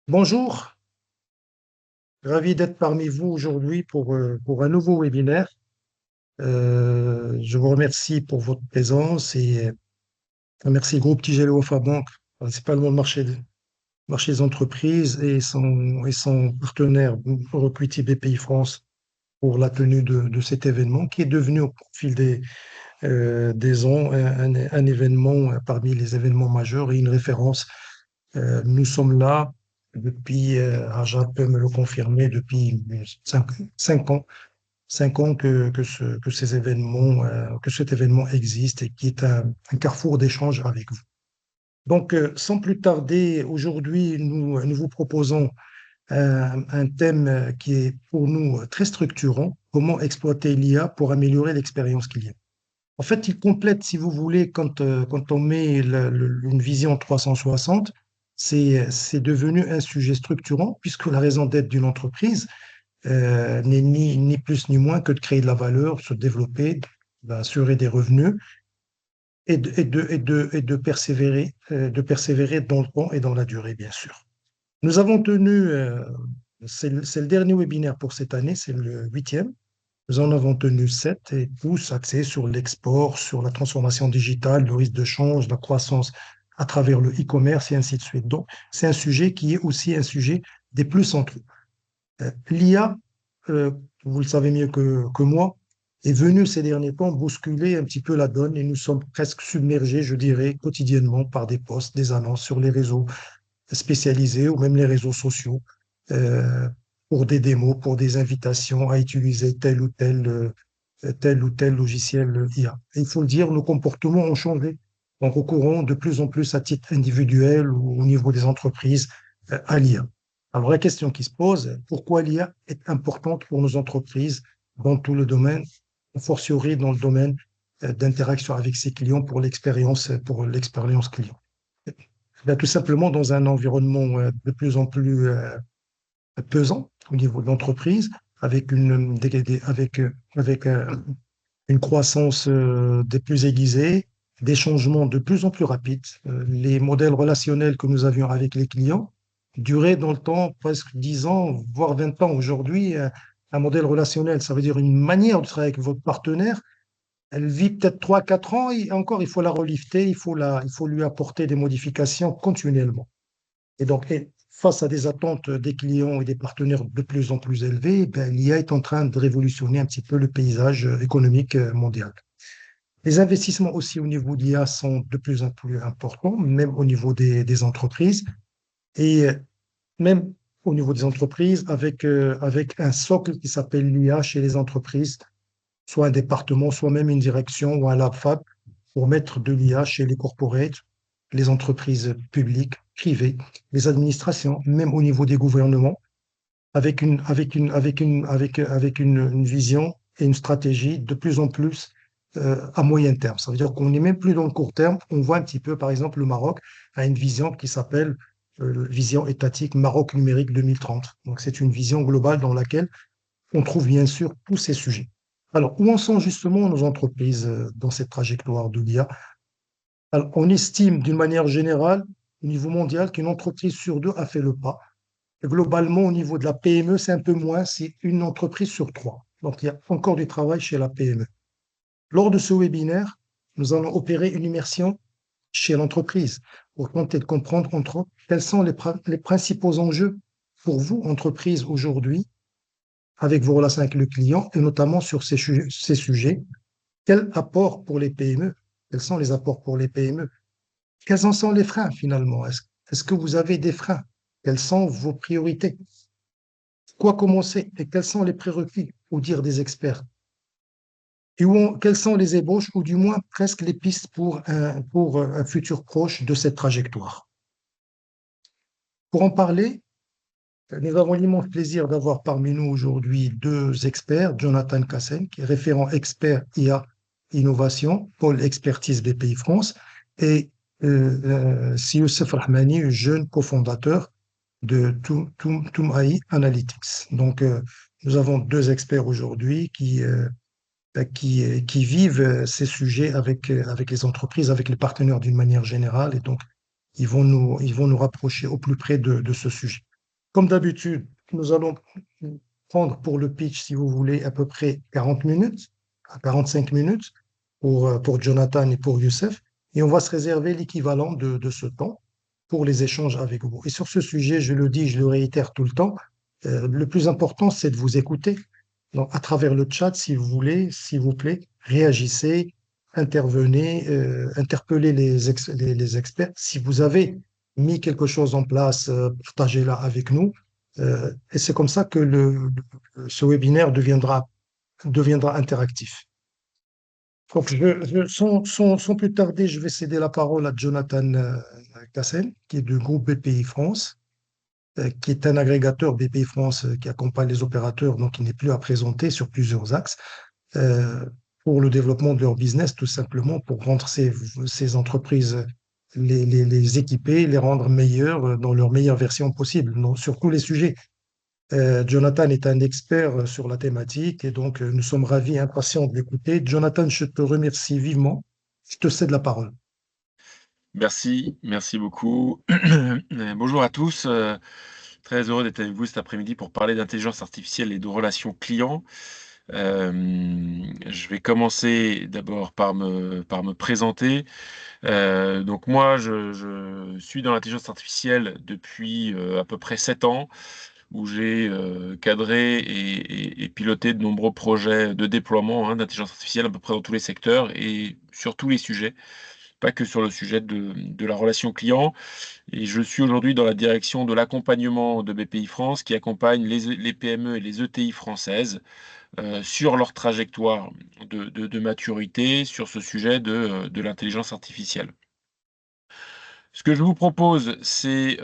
Bonjour, ravi d'être parmi vous aujourd'hui pour un nouveau webinaire. Je vous remercie pour votre présence et remercie le groupe Tigelo Alpha Bank, principalement le marché des entreprises et son partenaire Equity BPI France pour la tenue de cet événement qui est devenu au fil des ans un événement parmi les événements majeurs et une référence. Nous sommes là depuis, Ajat peut me le confirmer, depuis 5 ans, 5 ans que ces événements, que cet événement existe et qui est un carrefour d'échange avec vous. Donc, sans plus tarder, aujourd'hui, nous vous proposons un thème qui est pour nous très structurant: comment exploiter l'IA pour améliorer l'expérience client. En fait, il complète, si vous voulez, quand on met une vision 360, c'est devenu un sujet structurant puisque la raison d'être d'une entreprise n'est ni plus ni moins que de créer de la valeur, se développer, d'assurer des revenus et de persévérer dans le temps et dans la durée, bien sûr. Nous avons tenu, c'est le dernier webinaire pour cette année, c'est le huitième. Nous en avons tenu sept et tous axés sur l'export, sur la transformation digitale, le risque de change, la croissance à travers le e-commerce et ainsi de suite. Donc, c'est un sujet qui est aussi un sujet des plus centraux. L'IA, euh, vous le savez mieux que moi, est venue ces derniers temps bousculer un petit peu la donne et nous sommes presque submergés, je dirais, quotidiennement par des posts, des annonces sur les réseaux spécialisés ou même les réseaux sociaux euh, pour des démos, pour des invitations à utiliser tel ou tel logiciel IA. Et il faut le dire, nos comportements ont changé. On recourant de plus en plus à titre individuel ou au niveau des entreprises à l'IA. Alors la question qui se pose, pourquoi l'IA est importante pour nos entreprises dans tout le domaine, a fortiori dans le domaine d'interaction avec ses clients pour l'expérience client? Tout simplement dans un environnement de plus en plus pesant au niveau de l'entreprise, avec une croissance des plus aiguisées, des changements de plus en plus rapides. Les modèles relationnels que nous avions avec les clients duraient dans le temps presque 10 ans, voire 20 ans. Aujourd'hui, un modèle relationnel, ça veut dire une manière de travailler avec votre partenaire. Elle vit peut-être 3 4 ans et encore, il faut la relifter, il faut lui apporter des modifications continuellement. Et donc, face à des attentes des clients et des partenaires de plus en plus élevées, ben, l'IA est en train de révolutionner un petit peu le paysage économique mondial. Les investissements aussi au niveau de l'IA sont de plus en plus importants, même au niveau des entreprises, et même au niveau des entreprises, avec un socle qui s'appelle l'IA chez les entreprises, soit un département, soit même une direction ou un lab fab, pour mettre de l'IA chez les corporates, les entreprises publiques, privées, les administrations, même au niveau des gouvernements, avec une vision et une stratégie de plus en plus à moyen terme. Ça veut dire qu'on n'est même plus dans le court terme. On voit un petit peu, par exemple, le Maroc a une vision qui s'appelle vision étatique Maroc numérique 2030. Donc, c'est une vision globale dans laquelle on trouve bien sûr tous ces sujets. Alors, où en sont justement nos entreprises dans cette trajectoire de l'IA? Alors, on estime d'une manière générale, au niveau mondial, qu'une entreprise sur deux a fait le pas. Et globalement, au niveau de la PME, c'est un peu moins, c'est une entreprise sur trois. Donc, il y a encore du travail chez la PME. Lors de ce webinaire, nous allons opérer une immersion chez l'entreprise pour tenter de comprendre, entre autres, quels sont les principaux enjeux pour vous, entreprise, aujourd'hui, avec vos relations avec le client, et notamment sur ces sujets. Quel apport pour les PME? Quels sont les apports pour les PME? Quels en sont les freins finalement? Est-ce que vous avez des freins? Quelles sont vos priorités? Quoi commencer et quels sont les prérequis, au dire des experts? Et quelles sont les ébauches ou du moins presque les pistes pour un futur proche de cette trajectoire? Pour en parler, nous avons l'immense plaisir d'avoir parmi nous aujourd'hui deux experts: Jonathan Kassen, qui est référent expert IA innovation, pôle expertise BPI France, et Youssef Rahmani, jeune cofondateur de Toom AI Analytics. Donc, nous avons deux experts aujourd'hui qui vivent ces sujets avec les entreprises, avec les partenaires d'une manière générale, et donc ils vont nous rapprocher au plus près de ce sujet. Comme d'habitude, nous allons prendre pour le pitch, si vous voulez, à peu près 40 minutes, à 45 minutes pour Jonathan et pour Youssef, et on va se réserver l'équivalent de ce temps pour les échanges avec vous. Et sur ce sujet, je le dis, je le réitère tout le temps, le plus important, c'est de vous écouter. Donc, à travers le chat, si vous voulez, s'il vous plaît, réagissez, intervenez, interpellez les experts. Si vous avez mis quelque chose en place, partagez-la avec nous. Et c'est comme ça que ce webinaire deviendra interactif. Donc, sans plus tarder, je vais céder la parole à Jonathan Cassel, qui est du groupe BPI France, qui est un agrégateur BPI France qui accompagne les opérateurs, donc il n'est plus à présenter sur plusieurs axes, euh, pour le développement de leur business, tout simplement pour rendre ces entreprises, les équiper, les rendre meilleures dans leur meilleure version possible, sur tous les sujets. Jonathan est un expert sur la thématique et donc nous sommes ravis et impatients de l'écouter. Jonathan, je te remercie vivement. Je te cède la parole. Merci beaucoup. Bonjour à tous. Très heureux d'être avec vous cet après-midi pour parler d'intelligence artificielle et de relations clients. Je vais commencer d'abord par me présenter. Donc moi, je suis dans l'intelligence artificielle depuis à peu près 7 ans, où j'ai cadré et piloté de nombreux projets de déploiement d'intelligence artificielle à peu près dans tous les secteurs et sur tous les sujets, pas que sur le sujet de la relation client. Et je suis aujourd'hui dans la direction de l'accompagnement de BPI France, qui accompagne les PME et les ETI françaises sur leur trajectoire de maturité sur ce sujet de l'intelligence artificielle. Ce que je vous propose, c'est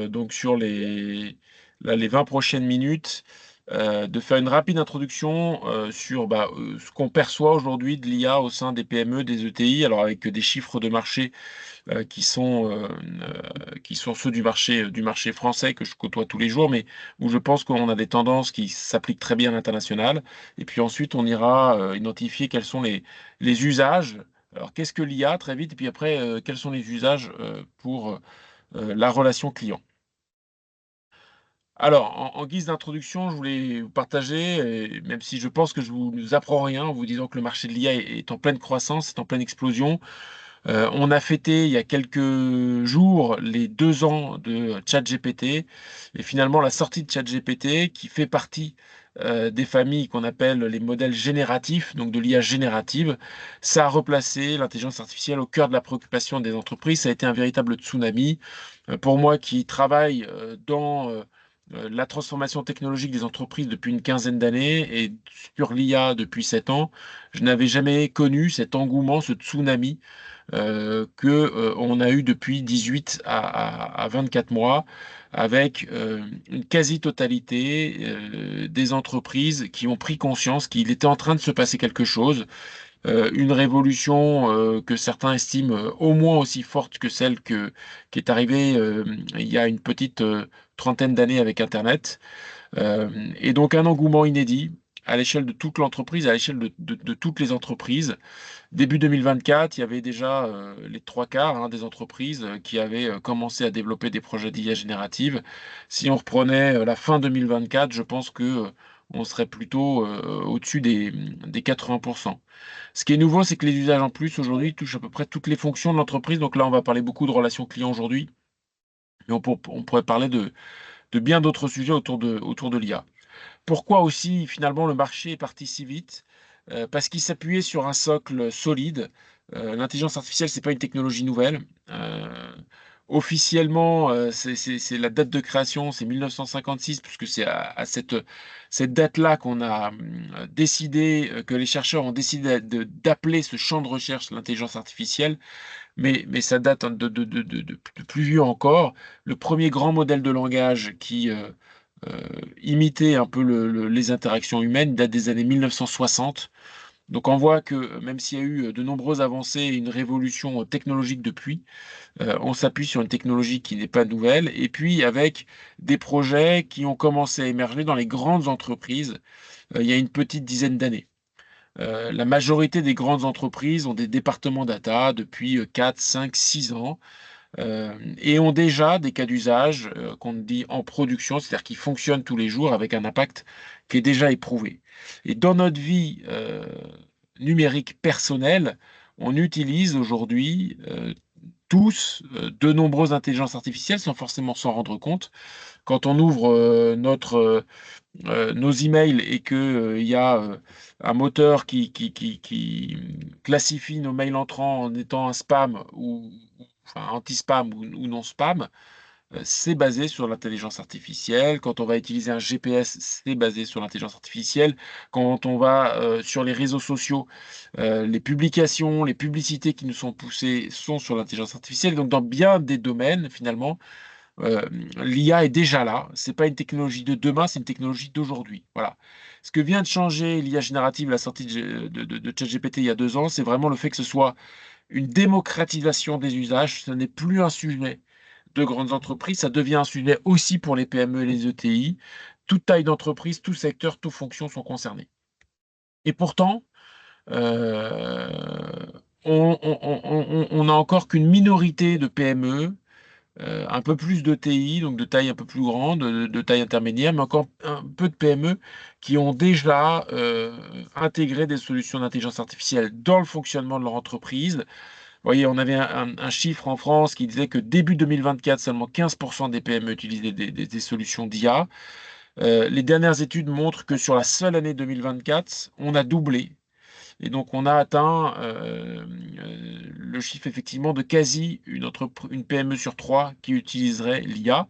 donc sur les 20 prochaines minutes, de faire une rapide introduction sur ce qu'on perçoit aujourd'hui de l'IA au sein des PME, des ETI, alors avec des chiffres de marché qui sont ceux du marché français que je côtoie tous les jours, mais où je pense qu'on a des tendances qui s'appliquent très bien à l'international. Et puis ensuite, on ira identifier quels sont les usages. Alors, qu'est-ce que l'IA très vite, et puis après, quels sont les usages pour la relation client. Alors, en guise d'introduction, je voulais vous partager, et même si je pense que je ne vous apprends rien en vous disant que le marché de l'IA est en pleine croissance, est en pleine explosion. On a fêté il y a quelques jours les 2 ans de ChatGPT et finalement la sortie de ChatGPT qui fait partie des familles qu'on appelle les modèles génératifs, donc de l'IA générative. Ça a replacé l'intelligence artificielle au cœur de la préoccupation des entreprises. Ça a été un véritable tsunami. Pour moi qui travaille dans la transformation technologique des entreprises depuis une quinzaine d'années et sur l'IA depuis 7 ans, je n'avais jamais connu cet engouement, ce tsunami on a eu depuis 18 à 24 mois, avec une quasi-totalité des entreprises qui ont pris conscience qu'il était en train de se passer quelque chose, une révolution que certains estiment au moins aussi forte que qui est arrivée il y a une petite trentaine d'années avec Internet. Et donc un engouement inédit à l'échelle de toute l'entreprise, à l'échelle de toutes les entreprises. Début 2024, il y avait déjà les 3 quarts des entreprises qui avaient commencé à développer des projets d'IA générative. Si on reprenait la fin 2024, je pense que on serait plutôt au-dessus des 80%. Ce qui est nouveau, c'est que les usages en plus aujourd'hui touchent à peu près toutes les fonctions de l'entreprise. Donc là, on va parler beaucoup de relations clients aujourd'hui, mais on pourrait parler de bien d'autres sujets autour de l'IA. Pourquoi aussi, finalement, le marché est parti si vite? Parce qu'il s'appuyait sur un socle solide. L'intelligence artificielle, c'est pas une technologie nouvelle. Officiellement, c'est la date de création, c'est 1956, puisque c'est à cette date-là qu'on a décidé, que les chercheurs ont décidé d'appeler ce champ de recherche l'intelligence artificielle. Mais ça date de plus vieux encore. Le premier grand modèle de langage qui imiter un peu les interactions humaines date des années 1960. Donc on voit que même s'il y a eu de nombreuses avancées et une révolution technologique depuis, on s'appuie sur une technologie qui n'est pas nouvelle et puis avec des projets qui ont commencé à émerger dans les grandes entreprises il y a une petite dizaine d'années. La majorité des grandes entreprises ont des départements data depuis 4, 5, 6 ans. et ont déjà des cas d'usage qu'on dit en production, c'est-à-dire qui fonctionnent tous les jours avec un impact qui est déjà éprouvé. Et dans notre vie numérique personnelle, on utilise aujourd'hui tous de nombreuses intelligences artificielles sans forcément s'en rendre compte. Quand on ouvre nos emails et qu'il y a un moteur qui classifie nos mails entrants en étant un spam ou enfin anti-spam ou non spam, c'est basé sur l'intelligence artificielle. Quand on va utiliser un GPS, c'est basé sur l'intelligence artificielle. Quand on va sur les réseaux sociaux, les publications, les publicités qui nous sont poussées sont sur l'intelligence artificielle. Donc dans bien des domaines, finalement, euh, l'IA est déjà là. C'est pas une technologie de demain, c'est une technologie d'aujourd'hui. Voilà. Ce que vient de changer l'IA générative, la sortie de ChatGPT il y a 2 ans, c'est vraiment le fait que ce soit une démocratisation des usages. Ce n'est plus un sujet de grandes entreprises, ça devient un sujet aussi pour les PME et les ETI. Toute taille d'entreprise, tout secteur, toute fonction sont concernés. Et pourtant, euh, on n'a encore qu'une minorité de PME, un peu plus de TI, donc de taille un peu plus grande, de taille intermédiaire, mais encore un peu de PME qui ont déjà intégré des solutions d'intelligence artificielle dans le fonctionnement de leur entreprise. Vous voyez, on avait un chiffre en France qui disait que début 2024, seulement 15% des PME utilisaient des solutions d'IA. Les dernières études montrent que sur la seule année 2024, on a doublé. Et donc, on a atteint le chiffre effectivement de quasi une PME sur trois qui utiliserait l'IA.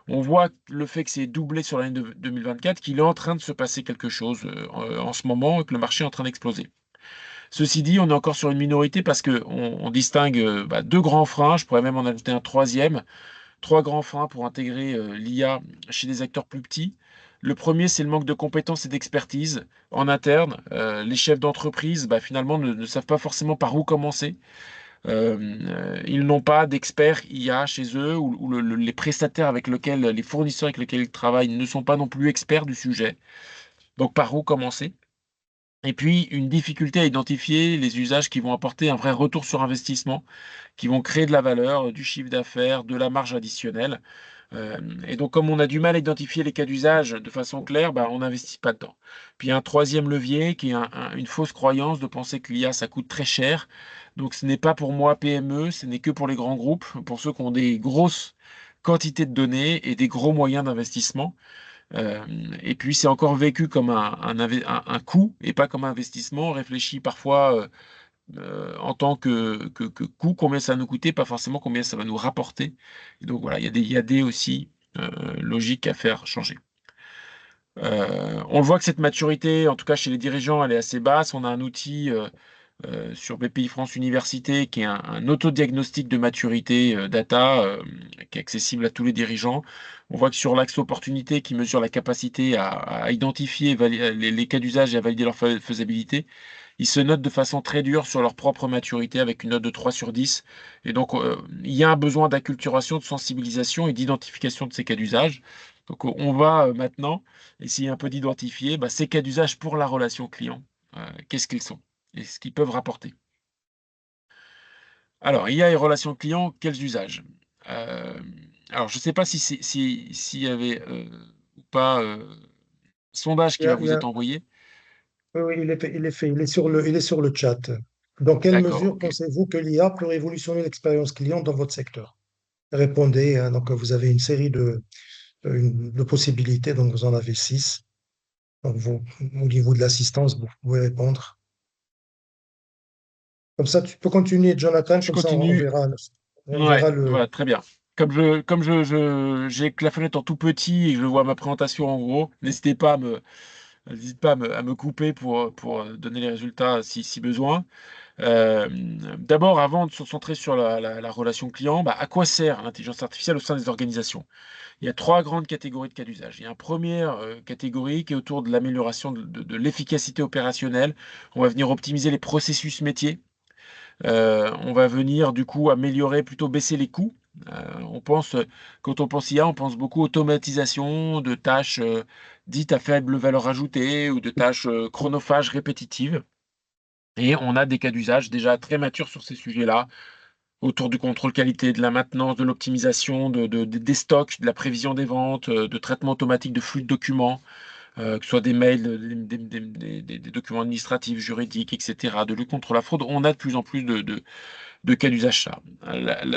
On voit le fait que c'est doublé sur l'année 2024, qu'il est en train de se passer quelque chose en ce moment et que le marché est en train d'exploser. Ceci dit, on est encore sur une minorité parce qu'on distingue deux grands freins, je pourrais même en ajouter un troisième, trois grands freins pour intégrer l'IA chez des acteurs plus petits. Le premier, c'est le manque de compétences et d'expertise en interne. Les chefs d'entreprise, finalement, ne savent pas forcément par où commencer. Ils n'ont pas d'experts IA chez eux ou les prestataires avec lesquels, les fournisseurs avec lesquels ils travaillent ne sont pas non plus experts du sujet. Donc, par où commencer? Et puis, une difficulté à identifier les usages qui vont apporter un vrai retour sur investissement, qui vont créer de la valeur, du chiffre d'affaires, de la marge additionnelle. Et donc, comme on a du mal à identifier les cas d'usage de façon claire, on n'investit pas dedans. Puis, il y a un troisième levier qui est une fausse croyance de penser que l'IA, ça coûte très cher. Donc, ce n'est pas pour moi PME, ce n'est que pour les grands groupes, pour ceux qui ont des grosses quantités de données et des gros moyens d'investissement. Euh, et puis, c'est encore vécu comme un coût et pas comme un investissement. On réfléchit parfois en tant que coût, combien ça va nous coûter, pas forcément combien ça va nous rapporter. Et donc voilà, il y a des aussi logiques à faire changer. On le voit que cette maturité, en tout cas chez les dirigeants, elle est assez basse. On a un outil sur BPI France Université qui est un autodiagnostic de maturité data qui est accessible à tous les dirigeants. On voit que sur l'axe opportunité qui mesure la capacité à identifier les cas d'usage et à valider leur faisabilité, ils se notent de façon très dure sur leur propre maturité avec une note de 3 sur 10. Et donc, il y a un besoin d'acculturation, de sensibilisation et d'identification de ces cas d'usage. Donc, on va maintenant essayer un peu d'identifier ces cas d'usage pour la relation client. Qu'est-ce qu'ils sont et ce qu'ils peuvent rapporter. Alors, IA et relations clients, quels usages? Euh, alors, je ne sais pas s'il y avait ou pas sondage Il qui y va a- il vous y être a- envoyé. oui, oui, il est fait, il est sur le chat. Dans quelle D'accord, mesure ok. pensez-vous que l'IA peut révolutionner l'expérience client dans votre secteur? Répondez, hein, donc vous avez une série de possibilités, donc vous en avez six. Donc au niveau de l'assistance, vous pouvez répondre. Comme ça, tu peux continuer, Jonathan, Je comme ça continue. on Ouais, verra le. voilà, très bien. J'ai que la fenêtre en tout petit et que je vois ma présentation en gros, n'hésite pas à me couper pour donner les résultats si besoin. Euh, D'abord, avant de se centrer sur la relation client, à quoi sert l'intelligence artificielle au sein des organisations? Il y a trois grandes catégories de cas d'usage. Il y a une première catégorie qui est autour de l'amélioration de l'efficacité opérationnelle. On va venir optimiser les processus métiers. On va venir du coup améliorer, plutôt baisser les coûts. Quand on pense IA, on pense beaucoup automatisation de tâches dites à faible valeur ajoutée ou de tâches chronophages répétitives. Et on a des cas d'usage déjà très matures sur ces sujets-là. autour du contrôle qualité, de la maintenance, de l'optimisation, des stocks, de la prévision des ventes, de traitement automatique de flux de documents, que ce soit des mails, des documents administratifs, juridiques, etc., de lutte contre la fraude. On a de plus en plus de cas d'usage ça,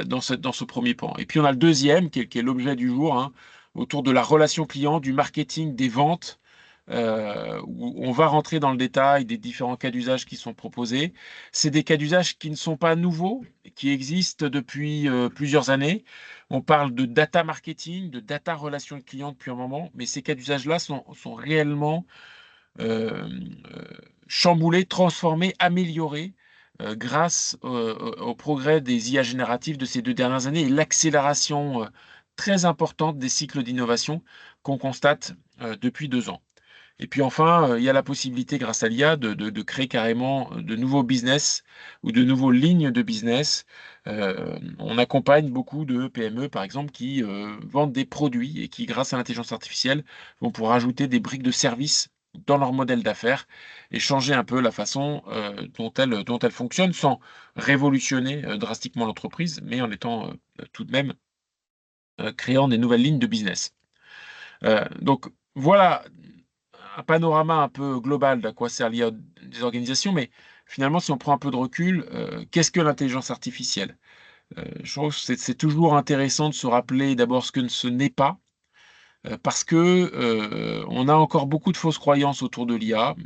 dans ce premier pan. Et puis on a le deuxième, qui est l'objet du jour, hein, autour de la relation client, du marketing, des ventes, où on va rentrer dans le détail des différents cas d'usage qui sont proposés. C'est des cas d'usage qui ne sont pas nouveaux, qui existent depuis plusieurs années. On parle de data marketing, de data relation client depuis un moment, mais ces cas d'usage-là sont réellement euh, euh, chamboulés, transformés, améliorés grâce au progrès des IA génératives de ces 2 dernières années et l'accélération très importante des cycles d'innovation qu'on constate depuis 2 ans. Et puis enfin, il y a la possibilité, grâce à l'IA, de créer carrément de nouveaux business ou de nouveaux lignes de business. On accompagne beaucoup de PME, par exemple, qui vendent des produits et qui, grâce à l'intelligence artificielle, vont pouvoir ajouter des briques de service dans leur modèle d'affaires et changer un peu la façon dont elles fonctionnent sans révolutionner drastiquement l'entreprise, mais en étant tout de même créant des nouvelles lignes de business. Donc voilà un panorama un peu global d'à quoi sert l'IA des organisations, mais finalement, si on prend un peu de recul, qu'est-ce que l'intelligence artificielle? Je trouve que c'est toujours intéressant de se rappeler d'abord ce que ce n'est pas, parce que on a encore beaucoup de fausses croyances autour de l'IA.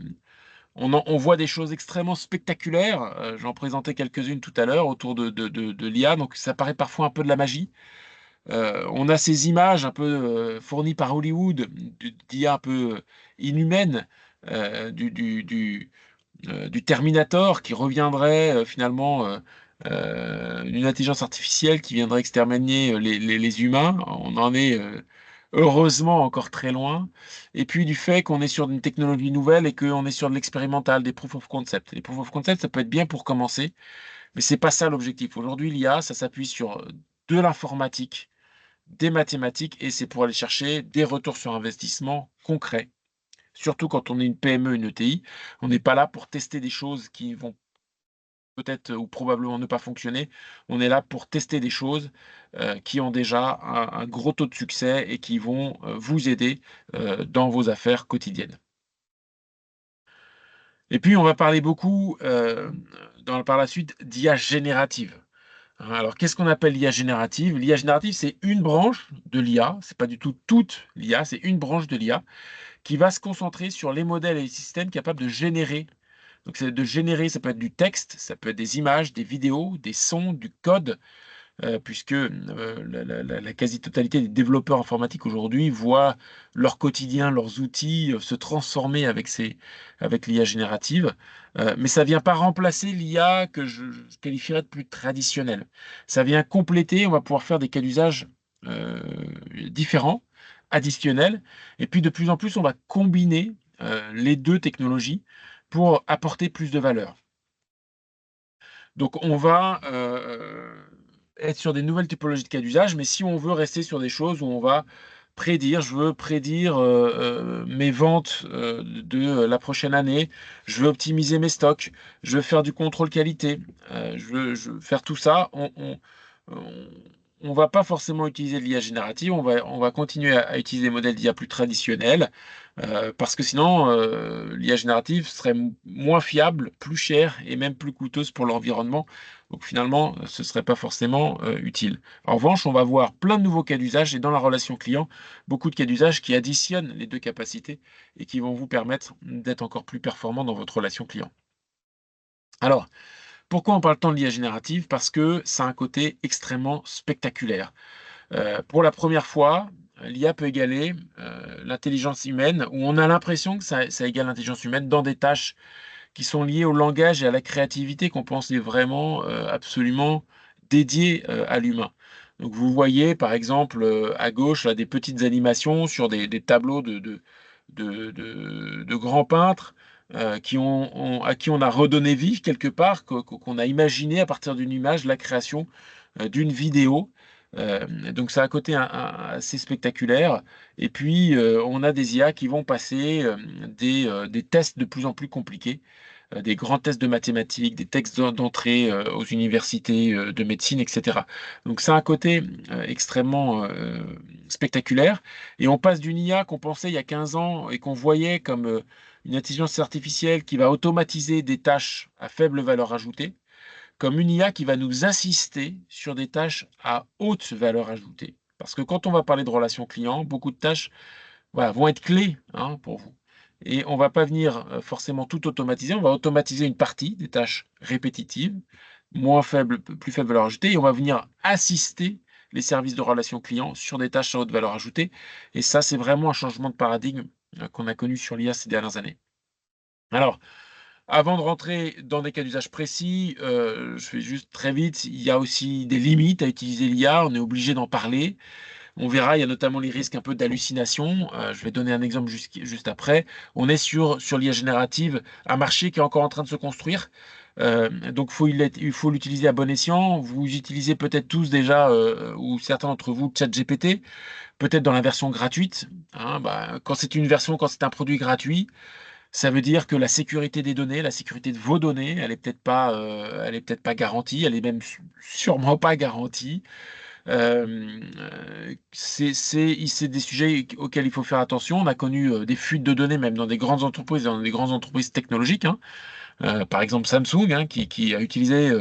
On voit des choses extrêmement spectaculaires. J'en présentais quelques-unes tout à l'heure autour de l'IA, donc ça paraît parfois un peu de la magie. On a ces images un peu fournies par Hollywood, d'IA un peu inhumaine, euh, du, du, du, du Terminator qui reviendrait finalement d'une intelligence artificielle qui viendrait exterminer les humains. On en est heureusement encore très loin. Et puis du fait qu'on est sur une technologie nouvelle et qu'on est sur de l'expérimental, des proof of concept. Les proof of concept, ça peut être bien pour commencer, mais c'est pas ça l'objectif. Aujourd'hui, l'IA, ça s'appuie sur de l'informatique, des mathématiques, et c'est pour aller chercher des retours sur investissement concrets. Surtout quand on est une PME, une ETI, on n'est pas là pour tester des choses qui vont peut-être ou probablement ne pas fonctionner. On est là pour tester des choses qui ont déjà un gros taux de succès et qui vont vous aider dans vos affaires quotidiennes. Et puis, on va parler beaucoup par la suite d'IA générative. Hein, alors, qu'est-ce qu'on appelle l'IA générative? L'IA générative, c'est une branche de l'IA, c'est pas du tout toute l'IA, c'est une branche de l'IA qui va se concentrer sur les modèles et les systèmes capables de générer. Donc, c'est de générer, ça peut être du texte, ça peut être des images, des vidéos, des sons, du code, puisque la quasi-totalité des développeurs informatiques aujourd'hui voient leur quotidien, leurs outils se transformer avec l'IA générative. Mais ça ne vient pas remplacer l'IA que je qualifierais de plus traditionnelle. Ça vient compléter, on va pouvoir faire des cas d'usage euh, différents, additionnels, et puis de plus en plus, on va combiner les deux technologies pour apporter plus de valeur. Donc, on va être sur des nouvelles typologies de cas d'usage, mais si on veut rester sur des choses où on va prédire, je veux prédire mes ventes de la prochaine année, je veux optimiser mes stocks, je veux faire du contrôle qualité, je veux faire tout ça, on- on va pas forcément utiliser l'IA générative, on va continuer à utiliser des modèles d'IA plus traditionnels, parce que sinon, l'IA générative serait moins fiable, plus chère et même plus coûteuse pour l'environnement. Donc finalement, ce ne serait pas forcément utile. En revanche, on va voir plein de nouveaux cas d'usage et dans la relation client, beaucoup de cas d'usage qui additionnent les deux capacités et qui vont vous permettre d'être encore plus performant dans votre relation client. Alors, pourquoi on parle tant de l'IA générative? Parce que ça a un côté extrêmement spectaculaire. Pour la première fois, l'IA peut égaler l'intelligence humaine, où on a l'impression que ça égale l'intelligence humaine dans des tâches qui sont liées au langage et à la créativité qu'on pensait vraiment absolument dédiées à l'humain. Donc vous voyez par exemple à gauche là, des petites animations sur des tableaux de grands peintres à qui on a redonné vie quelque part, qu'on a imaginé à partir d'une image la création d'une vidéo. Donc ça a un côté assez spectaculaire. Et puis on a des IA qui vont passer des tests de plus en plus compliqués des grands tests de mathématiques, des textes d'entrée aux universités de médecine, etc. Donc c'est un côté extrêmement spectaculaire. Et on passe d'une IA qu'on pensait il y a 15 ans et qu'on voyait comme une intelligence artificielle qui va automatiser des tâches à faible valeur ajoutée, comme une IA qui va nous assister sur des tâches à haute valeur ajoutée. Parce que quand on va parler de relations clients, beaucoup de tâches voilà, vont être clés pour vous. Et on ne va pas venir forcément tout automatiser, on va automatiser une partie des tâches répétitives, moins faible, plus faible valeur ajoutée, et on va venir assister les services de relations clients sur des tâches à haute valeur ajoutée. Et ça, c'est vraiment un changement de paradigme qu'on a connu sur l'IA ces dernières années. Alors, avant de rentrer dans des cas d'usage précis, je fais juste très vite, il y a aussi des limites à utiliser l'IA, on est obligé d'en parler. On verra, il y a notamment les risques un peu d'hallucination. Je vais donner un exemple juste après. On est sur l'IA générative, un marché qui est encore en train de se construire. Donc, il faut l'utiliser à bon escient. Vous utilisez peut-être tous déjà, ou certains d'entre vous, ChatGPT, peut-être dans la version gratuite. Quand c'est une version, quand c'est un produit gratuit, ça veut dire que la sécurité des données, la sécurité de vos données, elle est peut-être pas garantie, elle est même sûrement pas garantie. C'est des sujets auxquels il faut faire attention. On a connu des fuites de données, même dans des grandes entreprises technologiques. Par exemple, Samsung, qui a utilisé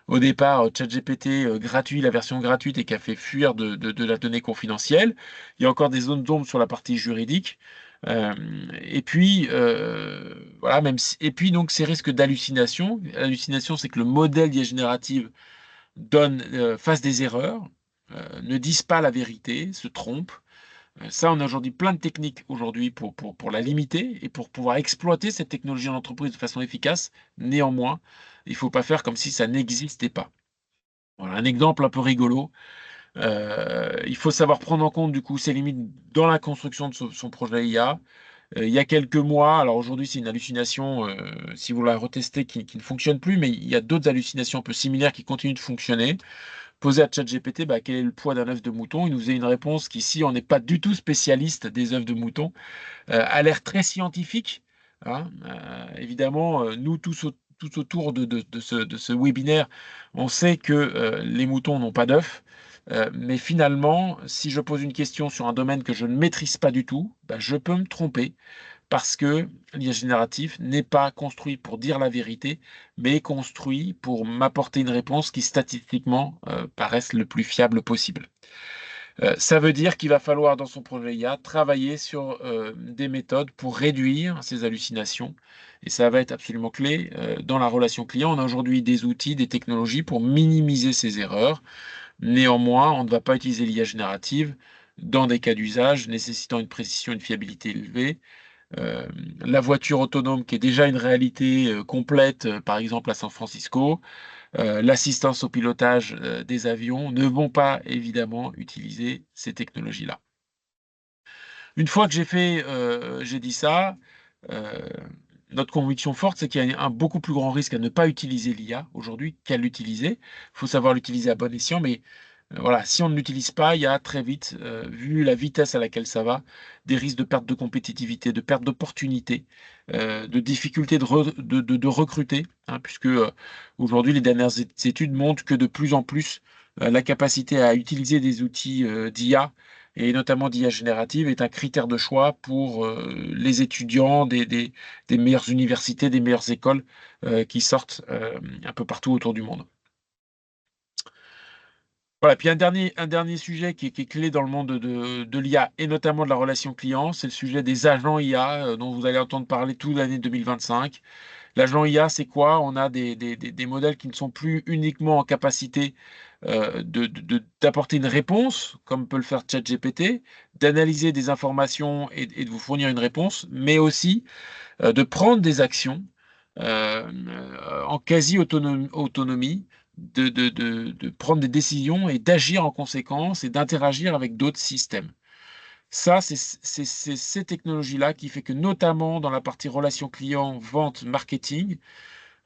au départ ChatGPT gratuit, la version gratuite, et qui a fait fuir de la donnée confidentielle. Il y a encore des zones d'ombre sur la partie juridique. Euh, et puis, voilà, et puis donc ces risques d'hallucination. L'hallucination, c'est que le modèle d'IA générative fasse des erreurs, ne dise pas la vérité, se trompe. Ça, on a aujourd'hui plein de techniques aujourd'hui pour la limiter et pour pouvoir exploiter cette technologie en entreprise de façon efficace. Néanmoins, il ne faut pas faire comme si ça n'existait pas. Voilà un exemple un peu rigolo. Il faut savoir prendre en compte du coup ses limites dans la construction de son projet IA. Il y a quelques mois, alors aujourd'hui c'est une hallucination, si vous la retestez, qui ne fonctionne plus, mais il y a d'autres hallucinations un peu similaires qui continuent de fonctionner. Poser à ChatGPT quel est le poids d'un œuf de mouton, il nous faisait une réponse qui, si on n'est pas du tout spécialiste des œufs de mouton, a l'air très scientifique. Évidemment, nous tous autour de ce webinaire, on sait que les moutons n'ont pas d'œufs. Mais finalement, si je pose une question sur un domaine que je ne maîtrise pas du tout, je peux me tromper parce que l'IA génératif n'est pas construit pour dire la vérité, mais construit pour m'apporter une réponse qui statistiquement paraisse le plus fiable possible. Ça veut dire qu'il va falloir, dans son projet IA, travailler sur des méthodes pour réduire ces hallucinations. Et ça va être absolument clé dans la relation client. On a aujourd'hui des outils, des technologies pour minimiser ces erreurs. Néanmoins, on ne va pas utiliser l'IA générative dans des cas d'usage nécessitant une précision et une fiabilité élevée. Euh, la voiture autonome, qui est déjà une réalité complète, par exemple à San Francisco, l'assistance au pilotage des avions ne vont pas évidemment utiliser ces technologies-là. Une fois que j'ai dit ça, euh, notre conviction forte, c'est qu'il y a un beaucoup plus grand risque à ne pas utiliser l'IA aujourd'hui qu'à l'utiliser. Il faut savoir l'utiliser à bon escient, mais voilà, si on ne l'utilise pas, il y a très vite, vu la vitesse à laquelle ça va, des risques de perte de compétitivité, de perte d'opportunités, de difficulté de recruter, puisque aujourd'hui, les dernières études montrent que de plus en plus, la capacité à utiliser des outils d'IA, et notamment d'IA générative, est un critère de choix pour les étudiants des meilleures universités, des meilleures écoles qui sortent un peu partout autour du monde. Voilà, puis un dernier sujet qui est clé dans le monde de l'IA et notamment de la relation client, c'est le sujet des agents IA dont vous allez entendre parler toute l'année 2025. L'agent IA, c'est quoi? On a des modèles qui ne sont plus uniquement en capacité d'apporter une réponse, comme peut le faire ChatGPT, d'analyser des informations et de vous fournir une réponse, mais aussi de prendre des actions en quasi-autonomie, de prendre des décisions et d'agir en conséquence et d'interagir avec d'autres systèmes. Ça, c'est ces technologies-là qui fait que notamment dans la partie relations clients, vente, marketing,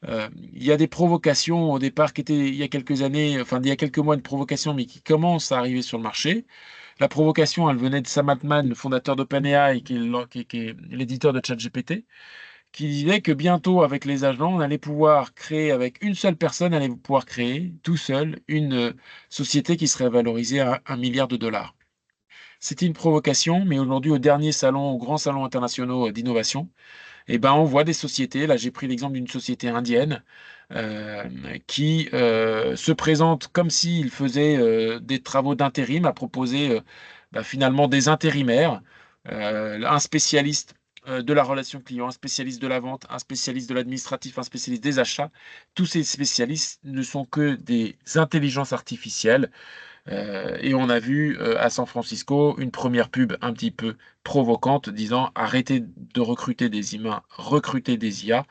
il y a des provocations au départ qui étaient il y a quelques années, enfin il y a quelques mois, une provocation, mais qui commencent à arriver sur le marché. La provocation, elle venait de Sam Altman, le fondateur d'OpenAI, qui est l'éditeur de ChatGPT, qui disait que bientôt, avec les agents, on allait pouvoir créer, avec une seule personne, allait pouvoir créer tout seul une société qui serait valorisée à 1 milliard de dollars. C'était une provocation, mais aujourd'hui, au dernier salon, au grand salon international d'innovation, eh ben, on voit des sociétés, là j'ai pris l'exemple d'une société indienne, euh, qui se présente comme s'il faisait des travaux d'intérim, à proposer finalement des intérimaires, un spécialiste de la relation client, un spécialiste de la vente, un spécialiste de l'administratif, un spécialiste des achats. Tous ces spécialistes ne sont que des intelligences artificielles. Et on a vu à San Francisco une première pub un petit peu provocante disant arrêtez de recruter des humains, recrutez des IA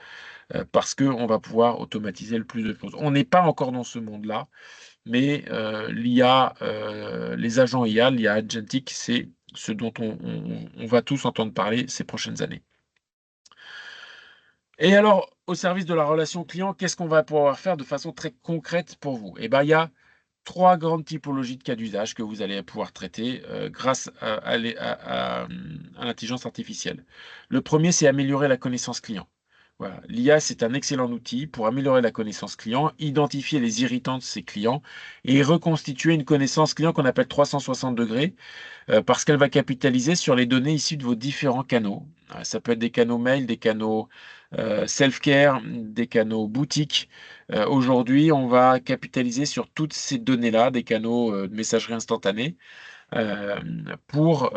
parce qu'on va pouvoir automatiser le plus de choses. On n'est pas encore dans ce monde-là, mais l'IA, les agents IA, l'IA agentique, c'est ce dont on va tous entendre parler ces prochaines années. Et alors, au service de la relation client, qu'est-ce qu'on va pouvoir faire de façon très concrète pour vous? Eh bien, il y a 3 grandes typologies de cas d'usage que vous allez pouvoir traiter grâce à l'intelligence artificielle. Le premier, c'est améliorer la connaissance client. Voilà. L'IA, c'est un excellent outil pour améliorer la connaissance client, identifier les irritants de ses clients et reconstituer une connaissance client qu'on appelle 360 degrés parce qu'elle va capitaliser sur les données issues de vos différents canaux. Ça peut être des canaux mail, des canaux self-care, des canaux boutiques. Aujourd'hui, on va capitaliser sur toutes ces données-là, des canaux de messagerie instantanée, euh, pour